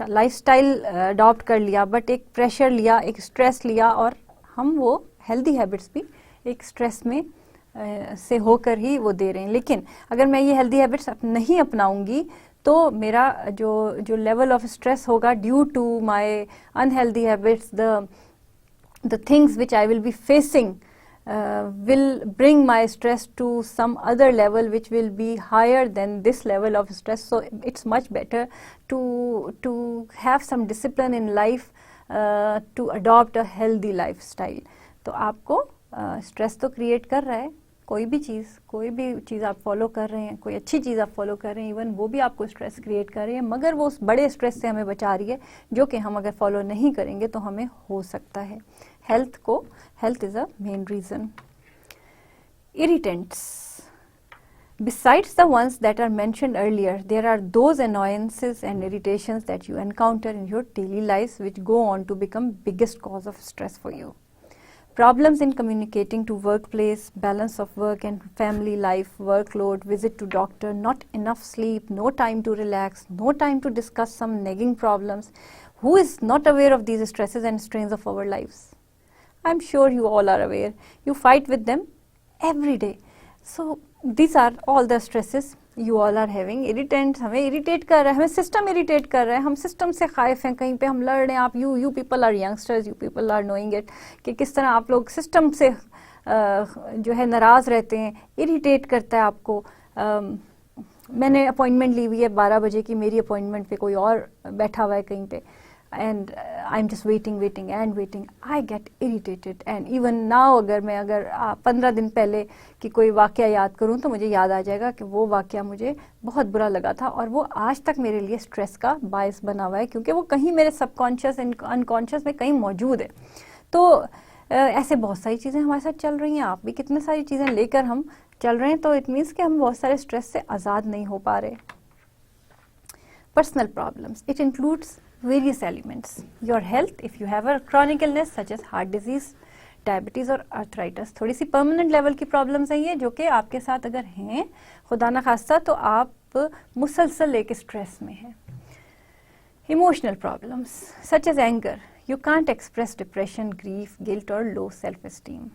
लाइफस्टाइल अडॉप्ट कर लिया, बट एक प्रेशर लिया, एक स्ट्रेस लिया, और हम वो हेल्दी हैबिट्स भी एक स्ट्रेस में से होकर ही वो दे रहे हैं। लेकिन अगर मैं ये हेल्दी हैबिट्स नहीं अपनाऊंगी तो मेरा जो लेवल ऑफ स्ट्रेस होगा due to my unhealthy habits, the things which I will be facing will bring my stress to some other level which will be higher than this level of stress. So it's much better to have some discipline in life, to adopt a healthy lifestyle। तो आपको stress तो create कर रहा है, कोई भी चीज़ आप follow कर रहे हैं, कोई अच्छी चीज़ आप फॉलो कर रहे हैं, इवन वो भी आपको स्ट्रेस क्रिएट कर रही है, मगर वो उस बड़े स्ट्रेस से हमें बचा रही है जो कि हम अगर फॉलो नहीं करेंगे तो हमें हो सकता है। Health is a main reason. Irritants, besides the ones that are mentioned earlier, there are those annoyances and irritations that you encounter in your daily lives which go on to become biggest cause of stress for you. Problems in communicating to workplace, balance of work and family life, workload, visit to doctor, not enough sleep, no time to relax, no time to discuss some nagging problems. Who is not aware of these stresses and strains of our lives? I'm sure you all are aware. You fight with them every day. So these are all the stresses you all are having. Irritants हमें irritate कर रहा है, हमें system irritate कर रहा है, हम system से खाइफ हैं, कहीं पे हम लड़ रहे हैं। आप you people are youngsters, you people are knowing it कि किस तरह आप लोग system से जो है नाराज़ रहते हैं, irritate करता है आपको। मैंने अपॉइंटमेंट ली हुई है 12 बजे की, मेरी अपॉइंटमेंट पे कोई और बैठा हुआ है कहीं पे, and I'm just waiting and waiting. I get irritated, and even now अगर 15 दिन पहले की कोई वाक़या याद करूँ तो मुझे याद आ जाएगा कि वो वाक़या मुझे बहुत बुरा लगा था और वो आज तक मेरे लिए स्ट्रेस का बायस बना हुआ है, क्योंकि वो कहीं मेरे सबकॉन्शियस अनकॉन्शियस में कहीं मौजूद है। तो ऐसे बहुत सारी चीज़ें हमारे साथ चल रही हैं, आप भी कितने सारी चीज़ें लेकर हम चल रहे हैं, तो इट मीन्स कि हम बहुत सारे स्ट्रेस से आज़ाद नहीं हो पा रहे। Personal problems, it includes various elements. Your health, if you have a chronic illness such as heart disease, diabetes और arthritis, थोड़ी सी permanent level की problems हैं ये, जो कि आपके साथ अगर हैं खुदा ना खास्ता तो आप मुसलसल एक stress में हैं। Emotional problems such as anger, you can't express depression, grief, guilt or low self-esteem.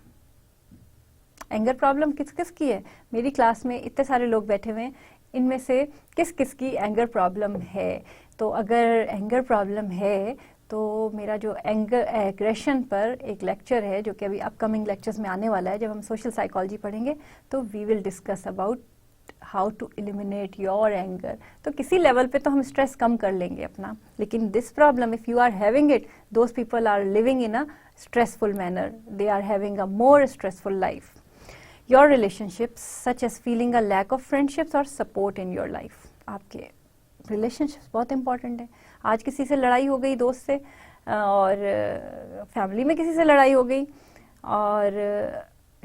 Anger problem किस किस की है? मेरी क्लास में इतने सारे लोग बैठे हुए हैं, इनमें से किस किस की एंगर प्रॉब्लम है? तो अगर एंगर प्रॉब्लम है तो मेरा जो एंगर एग्रेशन पर एक लेक्चर है जो कि अभी अपकमिंग लेक्चर्स में आने वाला है, जब हम सोशल साइकोलॉजी पढ़ेंगे तो we will discuss about how to eliminate your anger. तो किसी लेवल पे तो हम स्ट्रेस कम कर लेंगे अपना, लेकिन this problem if you are having it, those people are living in a stressful manner, they are having a more stressful life. Your relationships such as feeling a lack of friendships और support in your life, आपके relationships बहुत important है। आज किसी से लड़ाई हो गई दोस्त से, और फैमिली में किसी से लड़ाई हो गई, और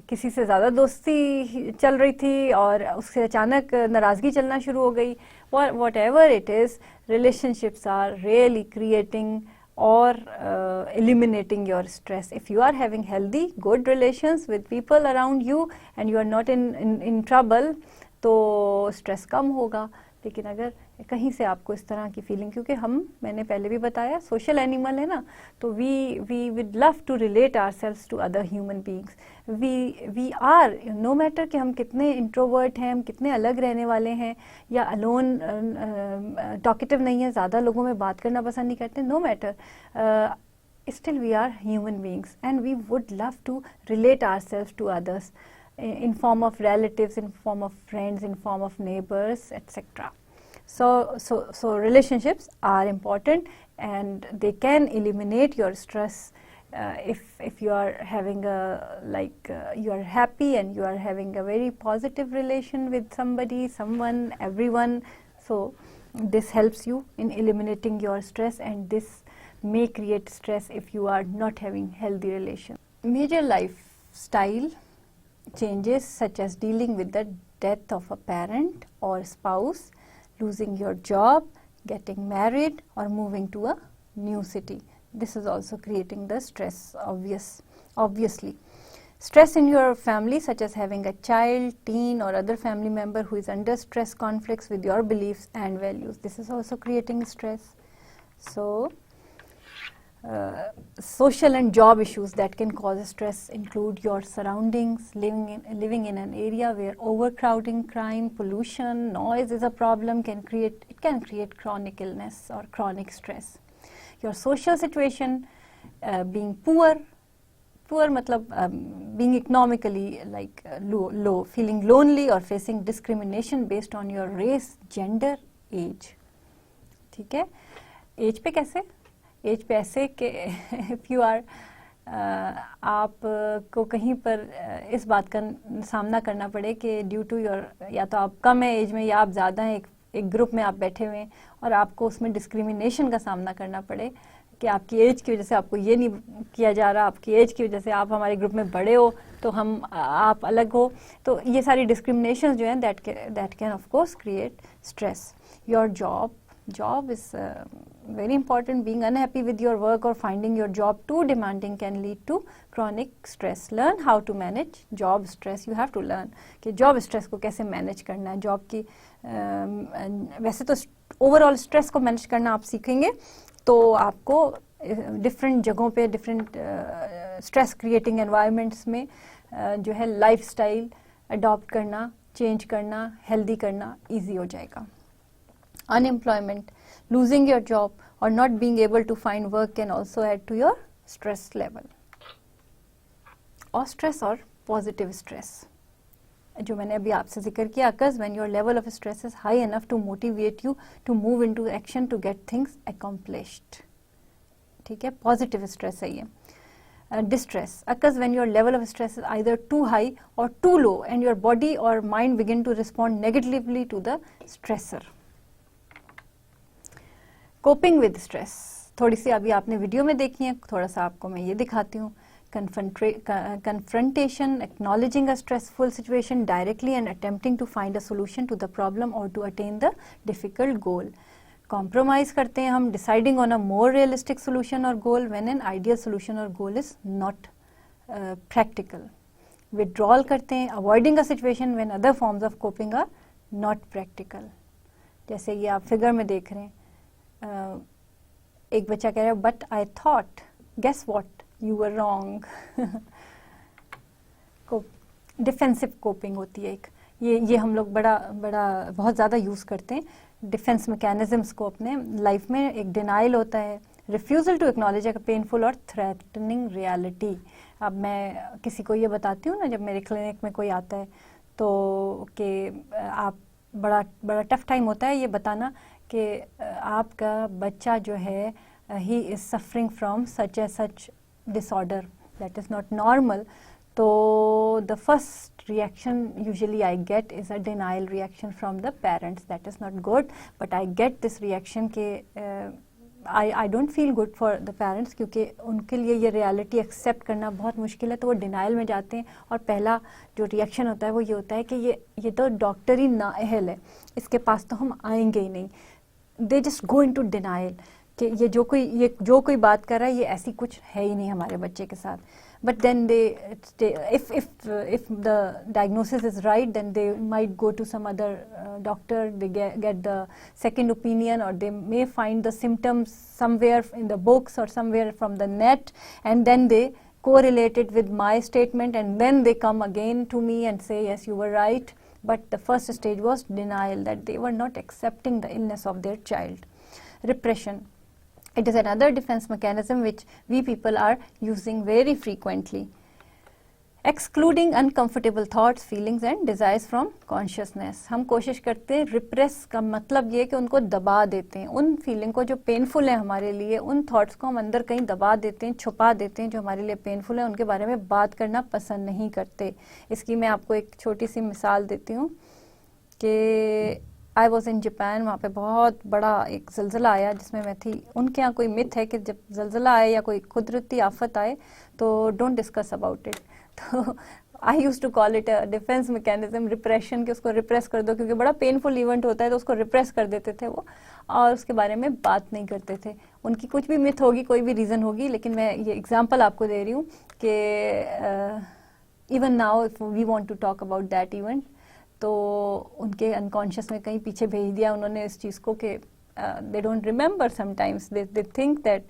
किसी से ज़्यादा दोस्ती चल रही थी और उससे अचानक नाराज़गी चलना शुरू हो गई। Whatever it is, relationships are really creating or eliminating your stress. If you are having healthy, good relations with people around you and you are not in trouble, तो stress कम होगा। लेकिन अगर कहीं से आपको इस तरह की फीलिंग, क्योंकि मैंने पहले भी बताया सोशल एनिमल है ना, तो we would love to relate ourselves to other human beings. We are, no matter कि हम कितने इंट्रोवर्ट हैं, हम कितने अलग रहने वाले हैं, या अलोन टॉकेटिव नहीं है, ज़्यादा लोगों में बात करना पसंद नहीं करते, no matter, still we are human beings and we would love to relate ourselves to others in form of relatives, in form of friends, in form of neighbors, etc. So relationships are important, and they can eliminate your stress if you are having you are happy and you are having a very positive relation with someone, everyone. So this helps you in eliminating your stress, and this may create stress if you are not having healthy relation. Major lifestyle changes such as dealing with the death of a parent or spouse, losing your job, getting married, or moving to a new city. This is also creating the stress, obviously. Stress in your family, such as having a child, teen, or other family member who is under stress conflicts with your beliefs and values. This is also creating stress. So, social and job issues that can cause stress include your surroundings, living in an area where overcrowding, crime, pollution, noise is a problem. It can create chronic illness or chronic stress. Your social situation, being poor matlab being economically low, feeling lonely or facing discrimination based on your race, gender, age. ठीक है? As पे कैसे? As पे ऐसे कि if you are आप को कहीं पर इस बात का सामना करना पड़े कि ड्यू टू योर, या तो आप कम है एज में या आप ज़्यादा हैं, एक ग्रुप में आप बैठे हुए हैं और आपको उसमें डिस्क्रिमिनेशन का सामना करना पड़े कि आपकी एज की वजह से आपको ये नहीं किया जा रहा, आपकी एज की वजह से आप हमारे ग्रुप में बड़े हो तो आप अलग हो. तो ये सारी डिस्क्रिमिनेशन जो हैं that can of course create stress. Your job is very important. Being unhappy with your work or finding your job too demanding can lead to chronic stress. Learn how to manage job stress. You have to learn कि job stress को कैसे manage करना है. Job की वैसे तो overall stress को manage करना आप सीखेंगे तो आपको डिफरेंट जगहों पे डिफरेंट स्ट्रेस क्रिएटिंग एनवायरनमेंट्स में जो है लाइफस्टाइल अडॉप्ट करना, चेंज करना, हेल्दी करना ईजी हो जाएगा. Unemployment, losing your job or not being able to find work can also add to your stress level. Or stress or positive stress, जो मैंने अभी आपसे जिक्र किया, occurs when your level of stress is high enough to motivate you to move into action to get things accomplished. ठीक है, positive stress है ये. Distress occurs when your level of stress is either too high or too low and your body or mind begin to respond negatively to the stressor. Coping with stress, थोड़ी सी अभी आपने video में देखी है, थोड़ा सा आपको मैं ये दिखाती हूँ. confrontation, acknowledging a stressful situation directly and attempting to find a solution to the problem or to attain the difficult goal. Compromise करते हैं हम, deciding on a more realistic solution or goal when an ideal solution or goal is not practical. Withdrawal करते हैं, avoiding a situation when other forms of coping are not practical. जैसे ये आप figure में देख रहे हैं, एक बच्चा कह रहा है but I thought, guess what, you were wrong. Defensive coping होती है एक, ये हम लोग बहुत ज़्यादा यूज़ करते हैं डिफेंस मैकेनिज्म्स को अपने लाइफ में. एक डिनाइल होता है, refusal to acknowledge a painful और थ्रेटनिंग रियलिटी. अब मैं किसी को ये बताती हूँ ना, जब मेरे क्लिनिक में कोई आता है तो कि आप बड़ा टफ टाइम होता है ये बताना कि आपका बच्चा जो है he is suffering from such a such disorder that is not normal. तो the first reaction usually I get is a denial reaction from the parents. That is not good, but I get this reaction के I don't feel good for the parents, क्योंकि उनके लिए ये reality accept करना बहुत मुश्किल है. तो वो डिनाइल में जाते हैं और पहला जो रिएक्शन होता है वो ये होता है कि ये तो डॉक्टर ही नाअहल है, इसके पास तो हम आएंगे ही नहीं. They just go into denial कि ये जो कोई बात कर रहा है ये ऐसी कुछ है ही नहीं हमारे बच्चे के साथ. But then if the diagnosis is right, then they might go to some other doctor. They get the second opinion, or they may find the symptoms somewhere in the books or somewhere from the net, and then they correlate it with my statement, and then they come again to me and say, yes, you were right. But the first stage was denial, that they were not accepting the illness of their child. Repression. It is another defense mechanism which we people are using very frequently. Excluding uncomfortable thoughts, feelings and desires from consciousness. हम कोशिश करते हैं, repress का मतलब ये कि उनको दबा देते हैं, उन फीलिंग को जो पेनफुल है हमारे लिए, उन थॉट्स को हम अंदर कहीं दबा देते हैं, छुपा देते हैं, जो हमारे लिए पेनफुल है उनके बारे में बात करना पसंद नहीं करते। इसकी मैं आपको एक छोटी सी मिसाल देती हूँ कि आई वॉज इन जापान, वहाँ पे बहुत बड़ा एक जल्जला आया जिसमें मैं थी। उनके यहाँ कोई मिथ है कि जब जल्जला आए या कोई कुदरती आफत आए तो डोंट डिस्कस अबाउट इट। तो I use to call it a defence mechanism, repression, कि उसको रिप्रेस कर दो, क्योंकि बड़ा पेनफुल इवेंट होता है तो उसको रिप्रेस कर देते थे वो, और उसके बारे में बात नहीं करते थे। उनकी कुछ भी मिथ होगी, कोई भी रीज़न होगी, लेकिन मैं ये एग्जांपल आपको दे रही हूँ कि even now if we want to talk about that event, तो उनके अनकॉन्शियस में कहीं पीछे भेज दिया उन्होंने इस चीज़ को कि they don't remember, sometimes they think that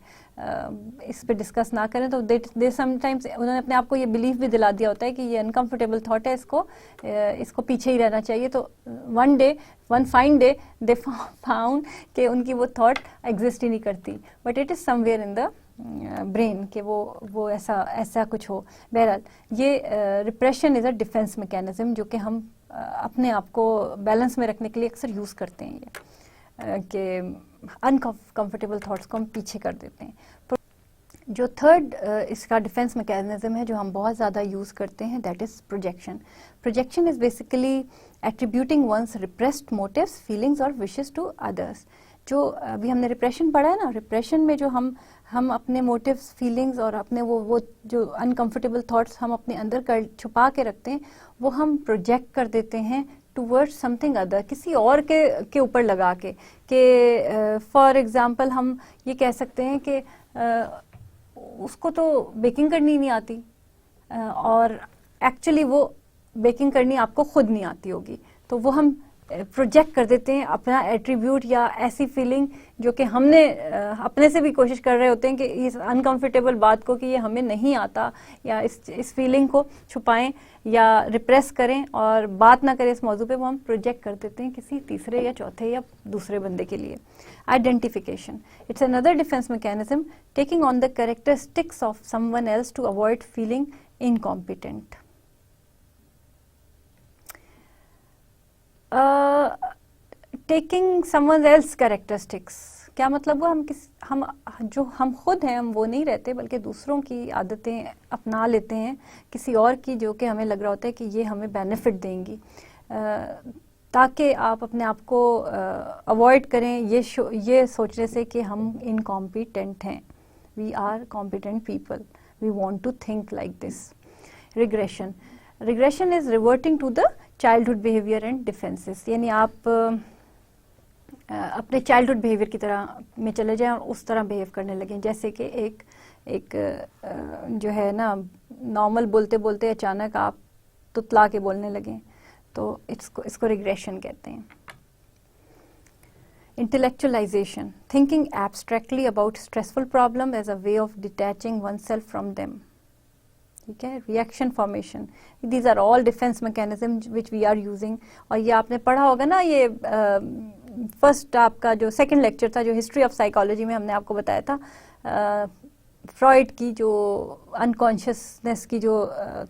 इस पे डिस्कस ना करें, तो दे समटाइम्स उन्होंने अपने आप को ये बिलीफ भी दिला दिया होता है कि ये अनकंफर्टेबल थॉट है, इसको पीछे ही रहना चाहिए। तो one fine day they found कि उनकी वो थॉट एग्जिस्ट ही नहीं करती, but it is somewhere in the brain कि वो ऐसा कुछ हो। बहरहाल ये repression is a defence mechanism जो कि हम अपने आप को बैलेंस में रखने के लिए अक्सर यूज़ करते हैं, ये कि अनकंफर्टेबल थॉट्स को हम पीछे कर देते हैं। जो थर्ड इसका डिफेंस मैकेनिज्म है जो हम बहुत ज़्यादा यूज़ करते हैं, that is projection. Projection is basically attributing one's repressed motives, feelings और विशेस टू अदर्स। जो अभी हमने रिप्रेशन पढ़ा है ना, रिप्रेशन में जो हम अपने मोटिव्स, फीलिंग्स और अपने वो जो अनकंफर्टेबल थॉट्स हम अपने अंदर छुपा के रखते हैं, वो हम प्रोजेक्ट कर देते हैं टूवर्ड्स समथिंग अदर, किसी और के ऊपर लगा के फॉर एग्जांपल हम ये कह सकते हैं कि उसको तो बेकिंग करनी नहीं आती, और एक्चुअली वो बेकिंग करनी आपको खुद नहीं आती होगी, तो वो हम प्रोजेक्ट कर देते हैं अपना एट्रीब्यूट या ऐसी फीलिंग जो कि हमने अपने से भी कोशिश कर रहे होते हैं कि इस अनकंफर्टेबल बात को कि ये हमें नहीं आता, या इस फीलिंग को छुपाएं या रिप्रेस करें और बात ना करें इस मौजू पे, वो हम प्रोजेक्ट कर देते हैं किसी तीसरे या चौथे या दूसरे बंदे के लिए। Identification, it's another defence mechanism, taking on the characteristics of someone else to avoid feeling incompetent. Taking someone else characteristics, क्या मतलब वो हम खुद हैं, हम वो नहीं रहते, बल्कि दूसरों की आदतें अपना लेते हैं, किसी और की, जो कि हमें लग रहा होता है कि ये हमें बेनिफिट देंगी, ताकि आप अपने आप को अवॉइड करें ये सोचने से कि हम इनकॉम्पिटेंट हैं। We are competent people, we want to think like this. Regression is reverting to the childhood behaviour and defences, यानी आप अपने चाइल्डहुड बिहेवियर की तरह में चले जाएं और उस तरह बिहेव करने लगें, जैसे कि एक जो है ना, नॉर्मल बोलते बोलते अचानक आप तुतला के बोलने लगें, तो इसको रिग्रेशन कहते हैं। Intellectualization, thinking abstractly about stressful problem as a way of detaching oneself from them. ठीक है। Reaction formation, these are all defence mechanism which we are using. और ये आपने पढ़ा होगा ना, ये फर्स्ट आपका जो सेकंड लेक्चर था, जो हिस्ट्री ऑफ साइकोलॉजी में हमने आपको बताया था, फ्रॉइड की जो अनकॉन्शियसनेस की जो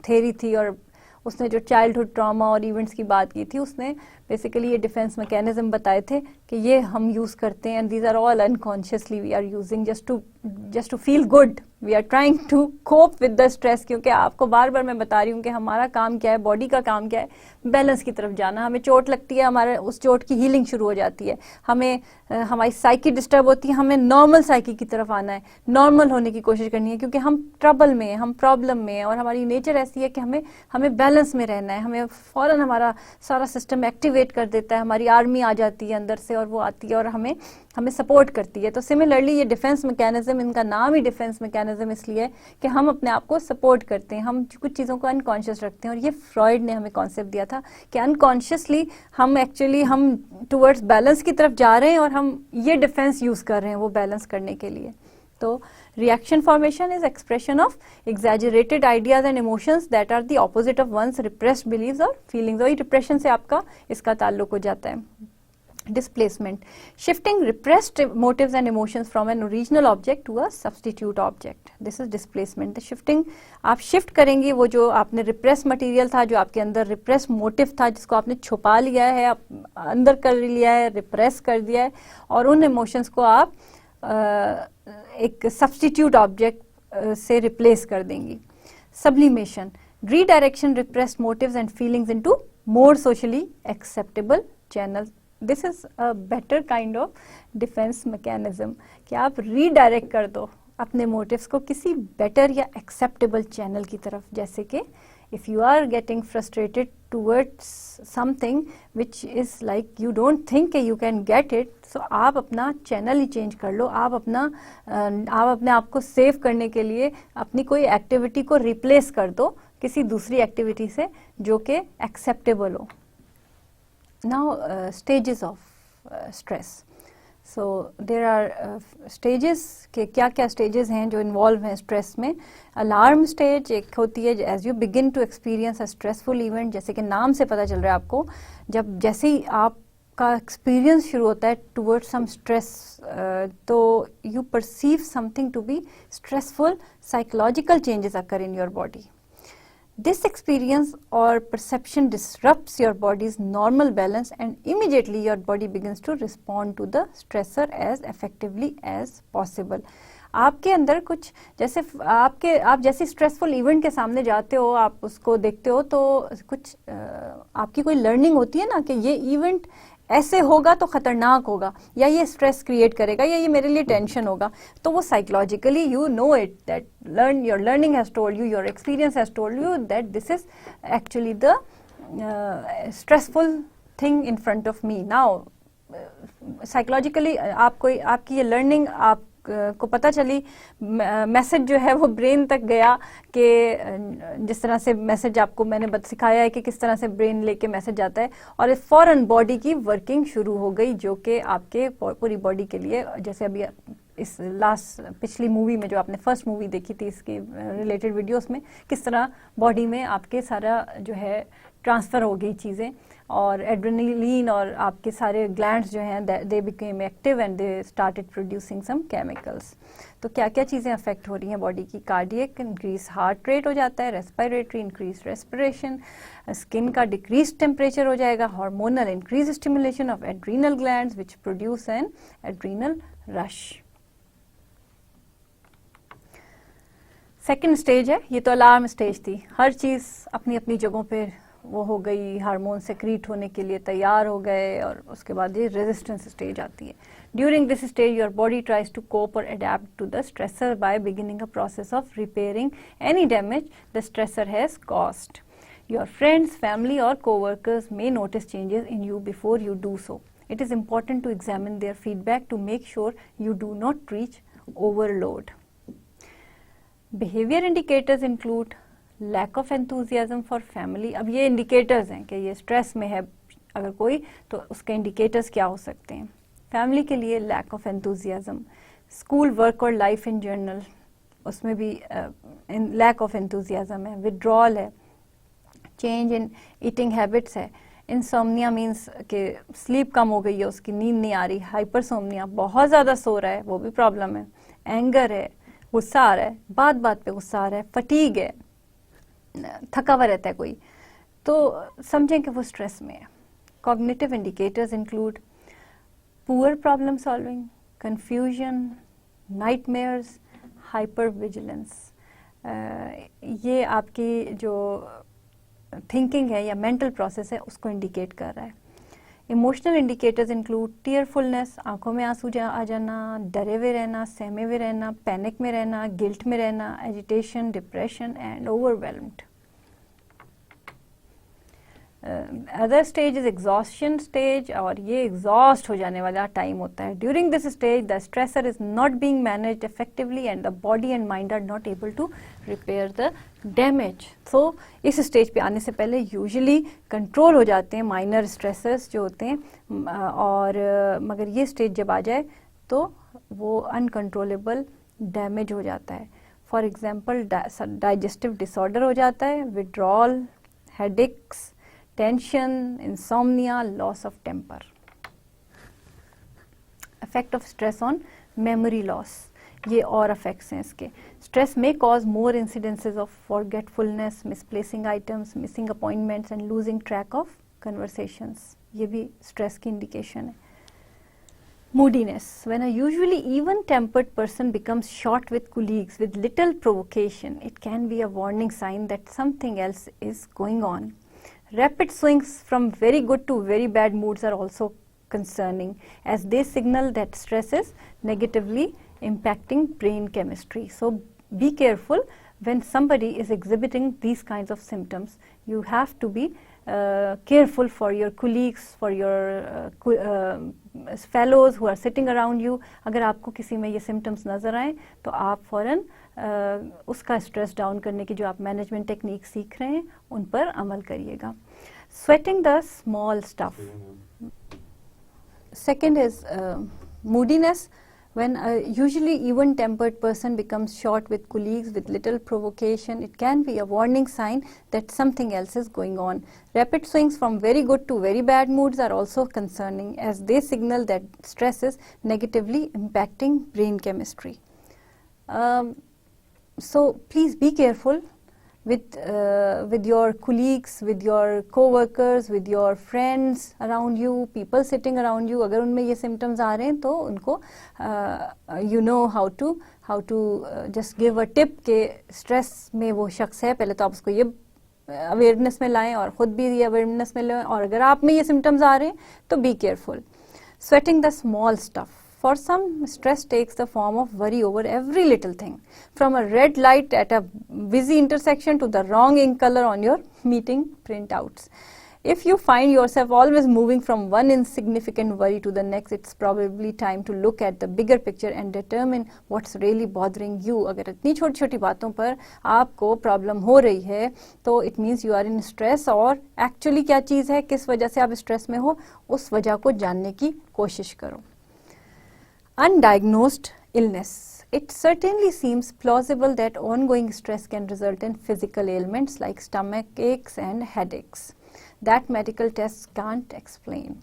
थ्योरी थी, और उसने जो चाइल्डहुड ट्रॉमा और इवेंट्स की बात की थी, उसने बेसिकली ये डिफेंस मैकेनिज्म बताए थे कि ये हम यूज़ करते हैं, and these are all unconsciously we are using just to feel good, we are trying to cope with the stress. क्योंकि आपको बार बार मैं बता रही हूँ कि हमारा काम क्या है, बॉडी का काम क्या है, बैलेंस की तरफ जाना। हमें चोट लगती है, हमारे उस चोट की हीलिंग शुरू हो जाती है, हमें हमारी साइकी डिस्टर्ब होती है, हमें नॉर्मल साइकी की तरफ आना है, नॉर्मल होने की कोशिश करनी है, क्योंकि हम ट्रबल में हैं, हम प्रॉब्लम में हैं, और हमारी नेचर ऐसी है कि हमें बैलेंस में रहना है। हमें फ़ौरन हमारा सारा सिस्टम एक्टिवेट कर देता है, हमारी आर्मी आ जाती है अंदर से, और वो आती है और हमें सपोर्ट करती है। तो सिमिलरली ये डिफेंस मैकेनिज्म, इनका नाम ही डिफेंस मैकेनिज्म इसलिए है कि हम अपने आप को सपोर्ट करते हैं, हम कुछ चीज़ों को अनकॉन्शियस रखते हैं। और ये फ्रॉइड ने हमें कॉन्सेप्ट दिया था कि अनकॉन्शियसली हम टुवर्ड्स बैलेंस की तरफ जा रहे हैं, और हम ये डिफेंस यूज़ कर रहे हैं वो बैलेंस करने के लिए। तो reaction formation is expression of exaggerated ideas and emotions that are the opposite of one's repressed beliefs और फीलिंग्स। और रिप्रेशन से आपका इसका ताल्लुक हो जाता है। Displacement, shifting repressed motives and emotions from an original object to a substitute object. This is displacement. The shifting, आप shift करेंगे वो जो आपने repressed material था, जो आपके अंदर repressed motive था, जिसको आपने छुपा लिया है, आप अंदर कर लिया है, repress कर दिया है, और उन emotions को आप एक substitute object से replace कर देंगी. Sublimation, redirection repressed motives and feelings into more socially acceptable channels. This is a better kind of defence mechanism कि आप रीडायरेक्ट कर दो अपने मोटिव्स को किसी बेटर या एक्सेप्टेबल चैनल की तरफ. जैसे कि if you are getting frustrated towards something which is like you don't think you can get it, so आप अपना चैनल ही चेंज कर लो. आप अपने आप को सेव करने के लिए अपनी कोई एक्टिविटी को रिप्लेस कर दो किसी दूसरी एक्टिविटी से जो कि एक्सेप्टेबल हो. Now stages of stress. So there are stages के क्या क्या stages हैं जो involve हैं stress में. Alarm stage एक होती है as you begin to experience a stressful event, जैसे कि नाम से पता चल रहा है आपको, जब जैसे ही आपका experience शुरू होता है towards some stress, तो you perceive something to be stressful, psychological changes occur in your body. This experience or perception disrupts your body's normal balance and immediately your body begins to respond to the stressor as effectively as possible. आपके अंदर कुछ जैसे आप जैसे stressful event के सामने जाते हो, आप उसको देखते हो तो कुछ आपकी कोई लर्निंग होती है ना कि ये इवेंट ऐसे होगा तो खतरनाक होगा, या ये स्ट्रेस क्रिएट करेगा, या ये मेरे लिए टेंशन होगा. तो वो psychologically you know it that your learning has told you, your experience has told you that this is actually the stressful thing in front of me. Now psychologically आपकी ये लर्निंग को पता चली, मैसेज जो है वो ब्रेन तक गया कि जिस तरह से मैसेज आपको मैंने सिखाया है कि किस तरह से ब्रेन लेके मैसेज जाता है, और फौरन बॉडी की वर्किंग शुरू हो गई जो कि आपके पूरी बॉडी के लिए, जैसे अभी इस पिछली मूवी में जो आपने फर्स्ट मूवी देखी थी इसके रिलेटेड वीडियोस में, किस तरह बॉडी में आपके सारा जो है ट्रांसफ़र हो गई चीज़ें, और एड्रेनलिन और आपके सारे ग्लैंड्स जो हैं they became active and they started producing some chemicals. तो क्या क्या चीज़ें अफेक्ट हो रही हैं बॉडी की? कार्डियक इंक्रीज हार्ट रेट हो जाता है, रेस्पिरेटरी इंक्रीज रेस्पिरेशन, स्किन का डिक्रीज टेम्परेचर हो जाएगा, hormonal increase stimulation of adrenal glands which produce an adrenal rush. Second stage है, ये तो अलार्म स्टेज थी, हर चीज़ अपनी अपनी जगहों पे वो हो गई, हार्मोन सेक्रीट होने के लिए तैयार हो गए, और उसके बाद ये रेजिस्टेंस स्टेज आती है. During this stage your body tries to cope और adapt to the stressor by beginning a process of repairing any damage the stressor has caused. Your friends, family और coworkers may notice changes in you before you do so. It is important to examine their feedback to make sure you do not reach overload. Behavior indicators include lack of enthusiasm for family. अब ये indicators हैं कि ये stress में है अगर कोई, तो उसके indicators क्या हो सकते हैं? फैमिली के लिए lack of enthusiasm, school, work और लाइफ इन जनरल उसमें भी lack of enthusiasm है, withdrawal है, change in eating habits है, insomnia means कि sleep कम हो गई है, उसकी नींद नहीं आ रही, hypersomnia बहुत ज़्यादा सो रहा है, वो भी प्रॉब्लम है, anger है, गुस्सा आ रहा है, बात बात पे गुस्सा आ रहा है, फटीग है, थका हुआ रहता है कोई, तो समझें कि वो स्ट्रेस में है. Cognitive indicators include poor problem solving, confusion, nightmares, hyper vigilance. ये आपकी जो थिंकिंग है या मेंटल प्रोसेस है उसको इंडिकेट कर रहा है. इमोशनल इंडिकेटर्स इंक्लूड टीयरफुलनेस, आंखों में आंसू आ जाना, डरे हुए रहना, सहमे हुए रहना, पैनिक में रहना, गिल्ट में रहना, agitation, depression and overwhelmed. Other stage is exhaustion stage, और ये एग्जॉस्ट हो जाने वाला टाइम होता है. During this stage the stressor is not being managed effectively and the body and mind are not able to repair the damage. तो इस stage पे आने से पहले यूजुअली कंट्रोल हो जाते हैं माइनर स्ट्रेसर्स जो होते हैं, और मगर ये स्टेज जब आ जाए तो वो अनकंट्रोलेबल डैमेज हो जाता है. फॉर एग्जांपल डाइजेस्टिव डिसऑर्डर हो जाता है, withdrawal, headaches, tension, insomnia, loss of temper. effect of stress on memory loss. ये और effects हैं इसके. Stress may cause more incidences of forgetfulness, misplacing items, missing appointments and losing track of conversations. ये भी stress की indication है. Moodiness. When a usually even-tempered person becomes short with colleagues with little provocation, it can be a warning sign that something else is going on. Rapid swings from very good to very bad moods are also concerning, as they signal that stress is negatively impacting brain chemistry. So be careful when somebody is exhibiting these kinds of symptoms. You have to be careful for your colleagues, for your fellows who are sitting around you. अगर आपको किसी में ये symptoms नज़र आए तो आप फ़ौरन उसका stress down करने की जो आप management technique सीख रहे हैं उन पर अमल करिएगा. Sweating the small stuff. Second is moodiness. When a usually even-tempered person becomes short with colleagues with little provocation, it can be a warning sign that something else is going on. Rapid swings from very good to very bad moods are also concerning, as they signal that stress is negatively impacting brain chemistry. So please be careful with your colleagues, with your co-workers, with your friends around you, people sitting around you. अगर उनमें ये symptoms आ रहे हैं तो उनको you know how to just give a tip कि stress में वो शख्स है, पहले तो आप उसको ये awareness में लाएं और ख़ुद भी ये awareness में लें, और अगर आप में ये symptoms आ रहे हैं तो be careful. Sweating the small stuff. For some, stress takes the form of worry over every little thing, from a red light at a busy intersection to the wrong ink color on your meeting printouts. If you find yourself always moving from one insignificant worry to the next, it's probably time to look at the bigger picture and determine what's really bothering you. अगर इतनी छोटी छोटी बातों पर आपको problem हो रही है तो it means you are in stress, और actually क्या चीज़ है, किस वजह से आप स्ट्रेस में हो, उस वजह को जानने की कोशिश करो. Undiagnosed illness. It certainly seems plausible that ongoing stress can result in physical ailments like stomach aches and headaches that medical tests can't explain.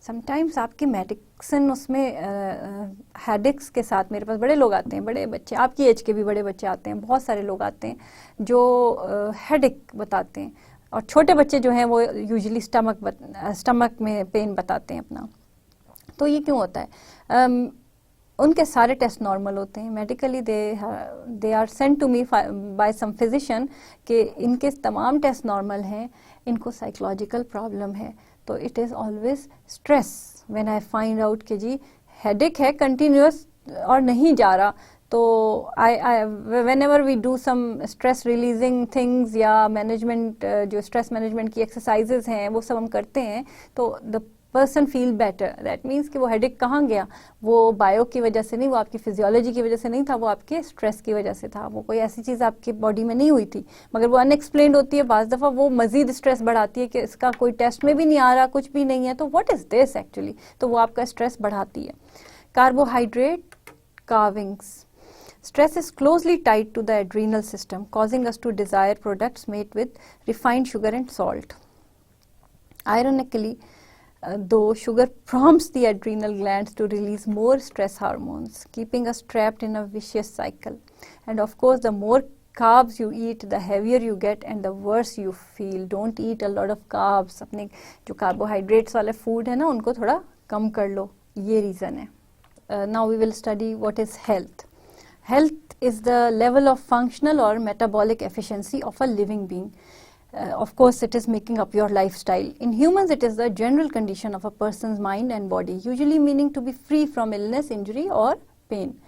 Sometimes आपकी medicine उसमें headaches के साथ, मेरे पास बड़े लोग आते हैं, बड़े बच्चे, आपकी एज के भी बड़े बच्चे आते हैं, बहुत सारे लोग आते हैं जो headache बताते हैं, और छोटे बच्चे जो हैं वो यूजुअली स्टमक में पेन बताते हैं अपना. तो ये क्यों होता है? उनके सारे टेस्ट नॉर्मल होते हैं. Medically they are sent to me by some physician कि इनके तमाम टेस्ट नॉर्मल हैं, इनको साइकोलॉजिकल प्रॉब्लम है. तो it is always stress. When I find out कि जी हेडेक है कंटिन्यूस और नहीं जा रहा, तो whenever we do some stress releasing things या मैनेजमेंट जो स्ट्रेस मैनेजमेंट की एक्सरसाइजेज हैं वो सब हम करते हैं, तो the person feel better. That means कि वो हेडेक कहाँ गया, वो बायो की वजह से नहीं, वो आपकी फिजियोलॉजी की वजह से नहीं था, वो आपके स्ट्रेस की वजह से था. वो कोई ऐसी चीज़ आपकी बॉडी में नहीं हुई थी, मगर वो अनएक्सप्लेन्ड होती है. बाज़ दफ़ा वो मज़ीद स्ट्रेस बढ़ाती है कि इसका कोई टेस्ट में भी नहीं आ रहा, कुछ भी नहीं है, तो व्हाट इज़ दिस एक्चुअली, तो वो आपका स्ट्रेस बढ़ाती है. Carbohydrate carvings. Stress is closely tied to the adrenal system, causing us to desire products made with refined sugar and salt. Ironically, though, sugar prompts the adrenal glands to release more stress hormones, keeping us trapped in a vicious cycle. And of course, the more carbs you eat, the heavier you get and the worse you feel. Don't eat a lot of carbs. अपने जो carbohydrates वाले food है ना, उनको थोड़ा कम कर लो. ये reason है. Now we will study what is health. Health is the level of functional or metabolic efficiency of a living being. Of course, it is making up your lifestyle. In humans, it is the general condition of a person's mind and body, usually meaning to be free from illness, injury or pain.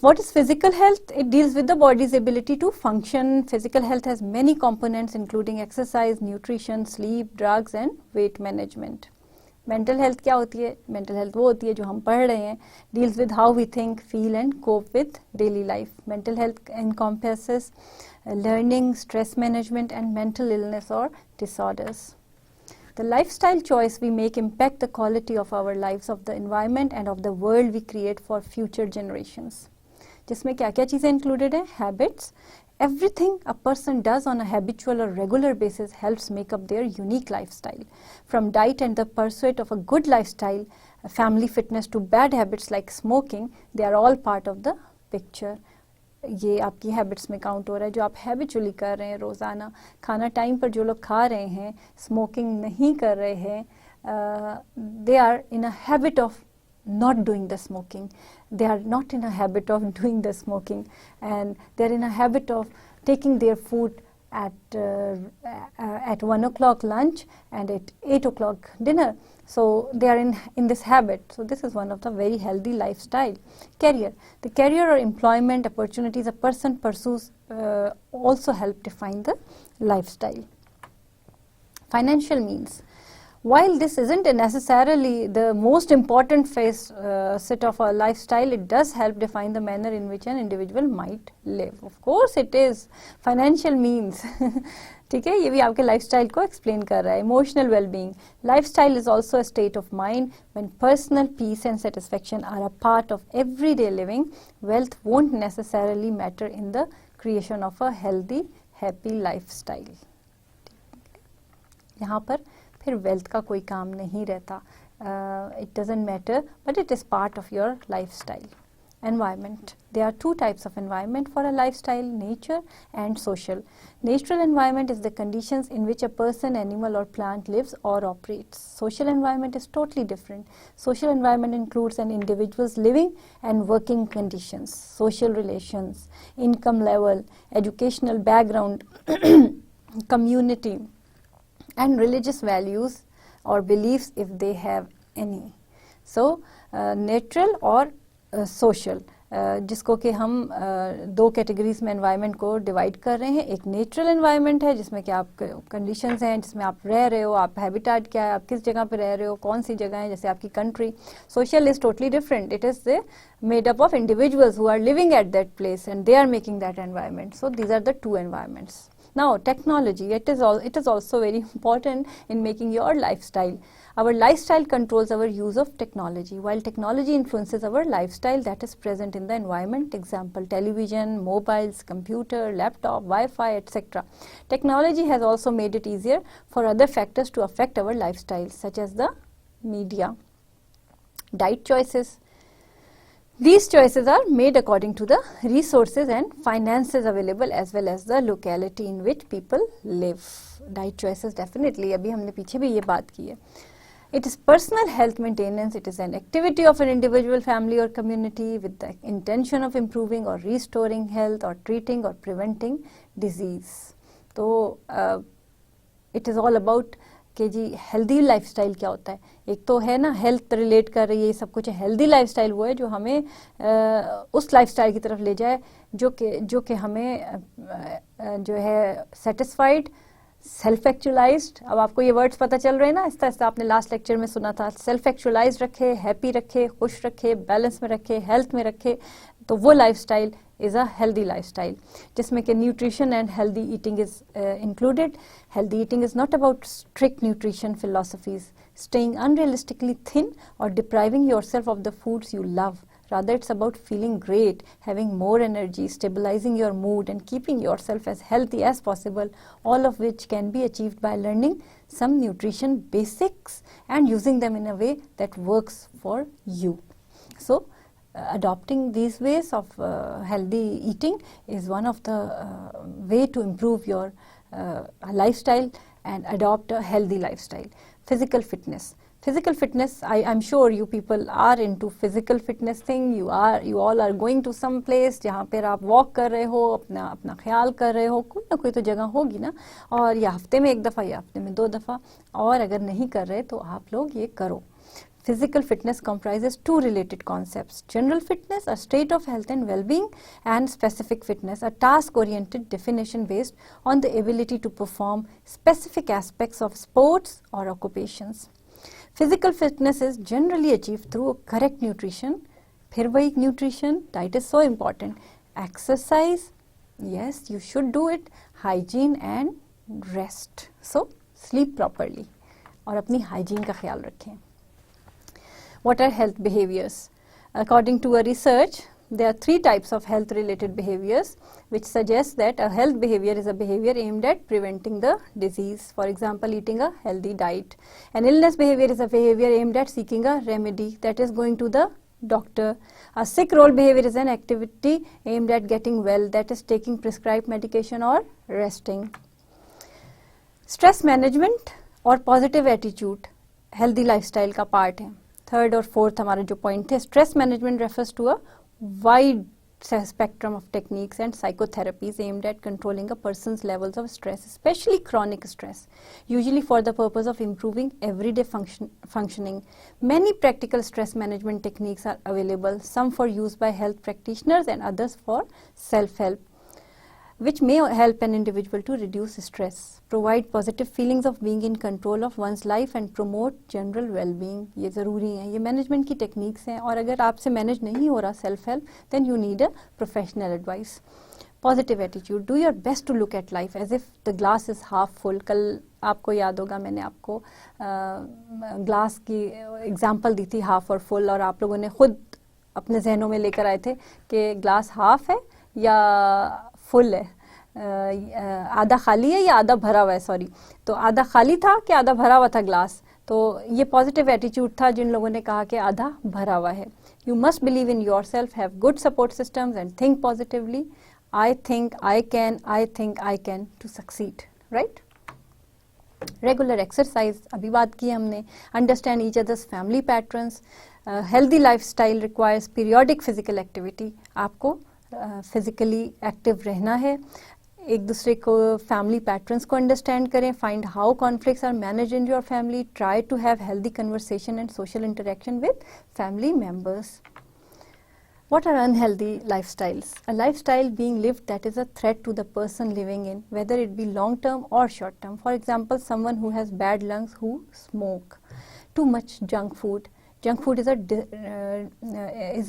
What is physical health? It deals with the body's ability to function. Physical health has many components including exercise, nutrition, sleep, drugs and weight management. Mental health क्या होती है? Mental health वो होती है जो हम पढ़ रहे हैं. Deals with how we think, feel and cope with daily life. Mental health encompasses learning, stress management and mental illness or disorders. The lifestyle choice we make impact the quality of our lives, of the environment and of the world we create for future generations. जिसमें क्या क्या चीज़ें included हैं? Habits. Everything a person does on a habitual or regular basis helps make up their unique lifestyle. From diet and the pursuit of a good lifestyle family fitness to bad habits like smoking, they are all part of the picture. ये आपकी habits में count हो रहा है, जो आप habitually कर रहे हैं रोज़ाना, खाना टाइम पर जो लोग खा रहे हैं, स्मोकिंग नहीं कर रहे हैं, they are in a habit of not doing the smoking. They are not in a habit of doing the smoking, and they are in a habit of taking their food at 1 o'clock lunch and at 8 o'clock dinner. So they are in this habit. So this is one of the very healthy lifestyle. Career. The career or employment opportunities a person pursues also help define the lifestyle. Financial means. While this isn't necessarily the most important facet of our lifestyle, it does help define the manner in which an individual might live. Of course it is. Financial means. ठीक है, ये भी आपके lifestyle को explain कर रहा है. Emotional well-being. Lifestyle is also a state of mind. When personal peace and satisfaction are a part of everyday living, wealth won't necessarily matter in the creation of a healthy, happy lifestyle. यहाँ पर फिर wealth का कोई काम नहीं रहता. It doesn't matter, but it is part of your lifestyle. Environment. There are two types of environment for a lifestyle, nature and social. Natural environment is the conditions in which a person, animal or plant lives or operates. Social environment is totally different. Social environment includes an individual's living and working conditions, social relations, income level, educational background, community, and religious values or beliefs if they have any. So natural और social, जिसको कि हम दो categories में environment को divide कर रहे हैं. एक नेचुरल एनवायरनमेंट है जिसमें कि आप कंडीशंस हैं, जिसमें आप रह रहे हो, आप हैबिटेट क्या है, आप किस जगह पे रह रहे हो, कौन सी जगह है, जैसे आपकी country. Social is totally different. It is made up of individuals who are living at that place and they are making that environment. So these are the two environments. Now technology, it is also very important in making your lifestyle. Our lifestyle controls our use of technology, while technology influences our lifestyle that is present in the environment. Example, television, mobiles, computer, laptop, Wi-Fi, etc. Technology has also made it easier for other factors to affect our lifestyle, such as the media. Diet choices. These choices are made according to the resources and finances available as well as the locality in which people live. Diet choices definitely, अभी हमने पीछे भी ये बात की है. It is personal health maintenance. It is an activity of an individual, family or community with the intention of improving or restoring health or treating or preventing disease. तो it is all about कि जी healthy lifestyle क्या होता है. एक तो है ना health relate कर रही है, ये सब कुछ है. हेल्दी लाइफस्टाइल वो है जो हमें उस लाइफस्टाइल की तरफ ले जाए जो कि हमें जो है सेटिस्फाइड, सेल्फ एक्चुअलाइज्ड. अब आपको ये वर्ड्स पता चल रहे हैं ना, इस तरह से आपने लास्ट लेक्चर में सुना था. सेल्फ एक्चुअलाइज्ड रखे, हैप्पी रखे, खुश रखे, बैलेंस में रखे, हेल्थ में रखे, तो वो lifestyle is a healthy lifestyle, जिसमें कि nutrition and healthy eating is included. Healthy eating is not about strict nutrition philosophies, staying unrealistically thin or depriving yourself of the foods you love. Rather, it's about feeling great, having more energy, stabilizing your mood and keeping yourself as healthy as possible, all of which can be achieved by learning some nutrition basics and using them in a way that works for you. So, adopting these ways of healthy eating is one of the way to improve your lifestyle and adopt a healthy lifestyle. Physical fitness. Physical fitness, I'm sure you people are into physical fitness thing. You all are going to some place जहाँ पर आप walk कर रहे हो, अपना ख्याल कर रहे हो. कोई ना कोई तो जगह होगी ना, और या हफ्ते में 1 दफ़ा या हफ्ते में 2 दफ़ा, और अगर नहीं कर रहे तो आप लोग ये करो. Physical fitness comprises two related concepts: general fitness, a state of health and well-being, and specific fitness, a task-oriented definition based on the ability to perform specific aspects of sports or occupations. Physical fitness is generally achieved through correct nutrition. फिर वही nutrition, diet is so important. Exercise, yes, you should do it. Hygiene and rest. So, sleep properly. और अपनी hygiene का ख्याल रखें. What are health behaviors? According to a research there are 3 types of health related behaviors which suggests that a health behavior is a behavior aimed at preventing the disease. For example, eating a healthy diet. An illness behavior is a behavior aimed at seeking a remedy, that is going to the doctor. A sick role behavior is an activity aimed at getting well, that is taking prescribed medication or resting. Stress management और positive attitude healthy lifestyle का part है. Third और fourth हमारे जो point थे, stress management refers to a wide spectrum of techniques and psychotherapies aimed at controlling a person's levels of stress, especially chronic stress, usually for the purpose of improving everyday functioning. Many practical stress management techniques are available, some for use by health practitioners and others for self-help, which may help an individual to reduce stress, provide positive feelings of being in control of one's life and promote general well-being. ये ज़रूरी हैं, ये management की techniques हैं, और अगर आपसे manage नहीं हो रहा self help, then you need a professional advice. Positive attitude, do your best to look at life as if the glass is half full. कल आपको याद होगा मैंने आपको ग्लास की एग्जाम्पल दी थी, हाफ और फुल, और आप लोगों ने खुद अपने जहनों में लेकर आए थे कि ग्लास हाफ है या फुल है, आधा खाली है या आधा भरा हुआ है. सॉरी, तो आधा खाली था कि आधा भरा हुआ था ग्लास. तो ये पॉजिटिव एटीट्यूड था जिन लोगों ने कहा कि आधा भरा हुआ है. You must believe in yourself, have good support systems and think positively. I think I can to succeed. Right. Regular exercise, अभी बात की हमने. Understand each other's family patterns. Healthy lifestyle requires periodic physical activity. आपको physically active रहना है. एक दूसरे को फैमिली पैटर्न्स को अंडरस्टैंड करें. Find how conflicts are manage in your family. Try to have healthy conversation and social interaction with family members. What are unhealthy lifestyles? A lifestyle being lived that is a threat to the person living in, whether it be long term or short term. For example, someone who has bad lungs who smoke. Too much junk food. Junk food is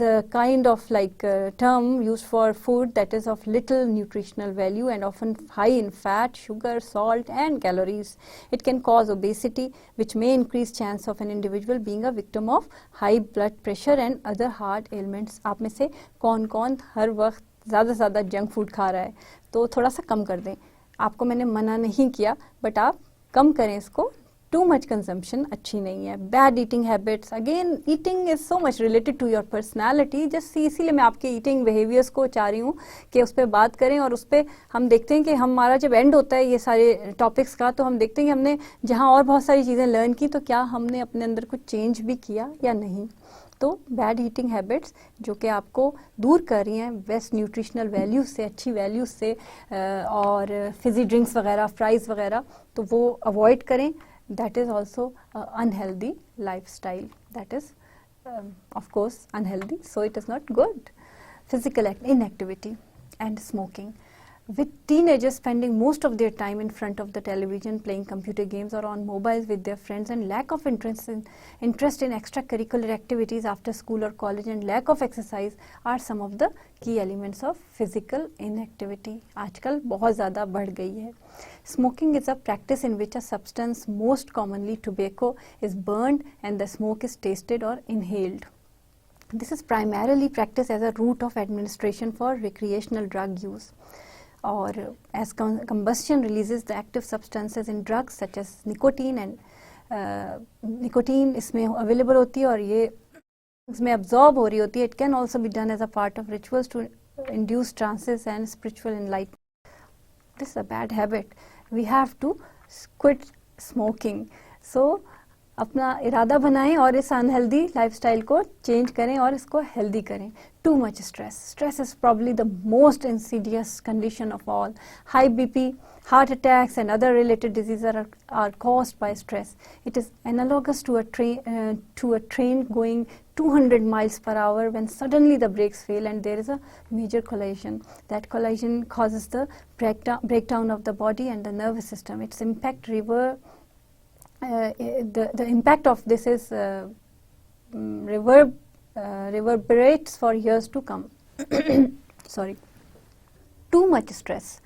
a kind of like term used for food that is of little nutritional value and often high in fat, sugar, salt and calories. It can cause obesity, which may increase chance of an individual being a victim of high blood pressure and other heart ailments. आप में से कौन हर वक्त ज़्यादा junk food खा रहा है? तो थोड़ा सा कम कर दें. आपको मैंने मना नहीं किया, बट आप कम करें इसको. टू मच कंजम्पशन अच्छी नहीं है. Bad eating habits, again eating is so much related to your personality. Just इसीलिए मैं आपके ईटिंग बिहेवियर्स को चाह रही हूँ कि उस पर बात करें, और उस पर हम देखते हैं कि हमारा जब एंड होता है ये सारे टॉपिक्स का, तो हम देखते हैं कि हमने जहाँ और बहुत सारी चीज़ें लर्न की, तो क्या हमने अपने अंदर कुछ चेंज भी किया या नहीं. तो बैड ईटिंग हैबिट्स जो कि आपको दूर कर रही हैं बेस्ट न्यूट्रिशनल वैल्यूज से, अच्छी वैल्यूज से, और फिजी ड्रिंक्स वगैरह, फ्राइज़ वगैरह, तो वो अवॉइड करें. That is also unhealthy lifestyle. That is of course unhealthy, so it is not good. Physical inactivity and smoking. With teenagers spending most of their time in front of the television, playing computer games or on mobiles with their friends, and lack of interest in extracurricular activities after school or college, and lack of exercise are some of the key elements of physical inactivity. आजकल बहुत ज़्यादा बढ़ गई है. Smoking is a practice in which a substance, most commonly tobacco, is burned and the smoke is tasted or inhaled. This is primarily practiced as a route of administration for recreational drug use. Or as combustion releases the active substances in drugs such as nicotine, and nicotine इसमें available होती है और ये इसमें absorb हो रही होती है. It can also be done as a part of rituals to induce trances and spiritual enlightenment. This is a bad habit. We have to quit smoking. So अपना इरादा बनाएं और इस अनहेल्दी लाइफस्टाइल को चेंज करें और इसको हेल्दी करें. Too much stress. Stress is probably the most insidious condition of all. High BP, heart attacks and other related diseases are caused by stress. It is analogous to a train going 200 miles per hour when suddenly the brakes fail and there is a major collision. That collision causes the breakdown of the body and the nervous system. Its impact the impact of this is reverberates for years to come. Sorry. Too much stress.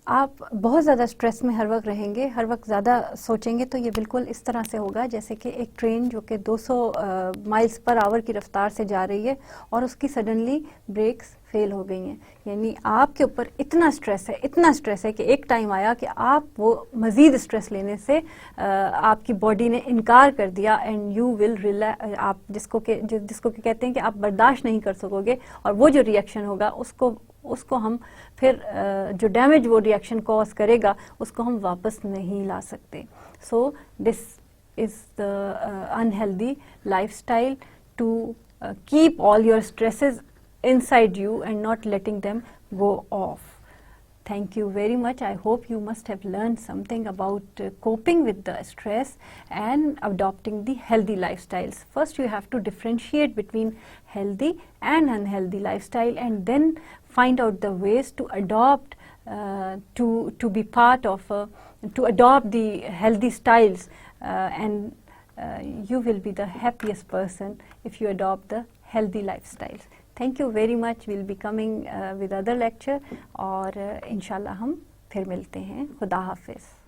आप बहुत ज़्यादा stress में हर वक्त रहेंगे, हर वक्त ज़्यादा सोचेंगे, तो ये बिल्कुल इस तरह से होगा जैसे कि एक ट्रेन जो कि 200 माइल्स पर आवर की रफ्तार से जा रही है और उसकी सडनली ब्रेक्स फेल हो गई हैं। यानी आपके ऊपर इतना स्ट्रेस है कि एक टाइम आया कि आप वो मज़ीद स्ट्रेस लेने से आपकी बॉडी ने इनकार कर दिया, एंड यू विल आप जिसको कि कहते हैं कि आप बर्दाश्त नहीं कर सकोगे, और वो जो रिएक्शन होगा उसको हम फिर जो डैमेज वो रिएक्शन कॉज करेगा उसको हम वापस नहीं ला सकते। So this is the unhealthy lifestyle, to keep all your stresses inside you and not letting them go off. Thank you very much. I hope you must have learned something about coping with the stress and adopting the healthy lifestyles. First, you have to differentiate between healthy and unhealthy lifestyle, and then find out the ways to adopt, to be part of, to adopt the healthy styles, and you will be the happiest person if you adopt the healthy lifestyles. Thank you very much. We'll be coming with other lecture, और इंशाल्लाह हम फिर मिलते हैं। खुदा हाफिज़।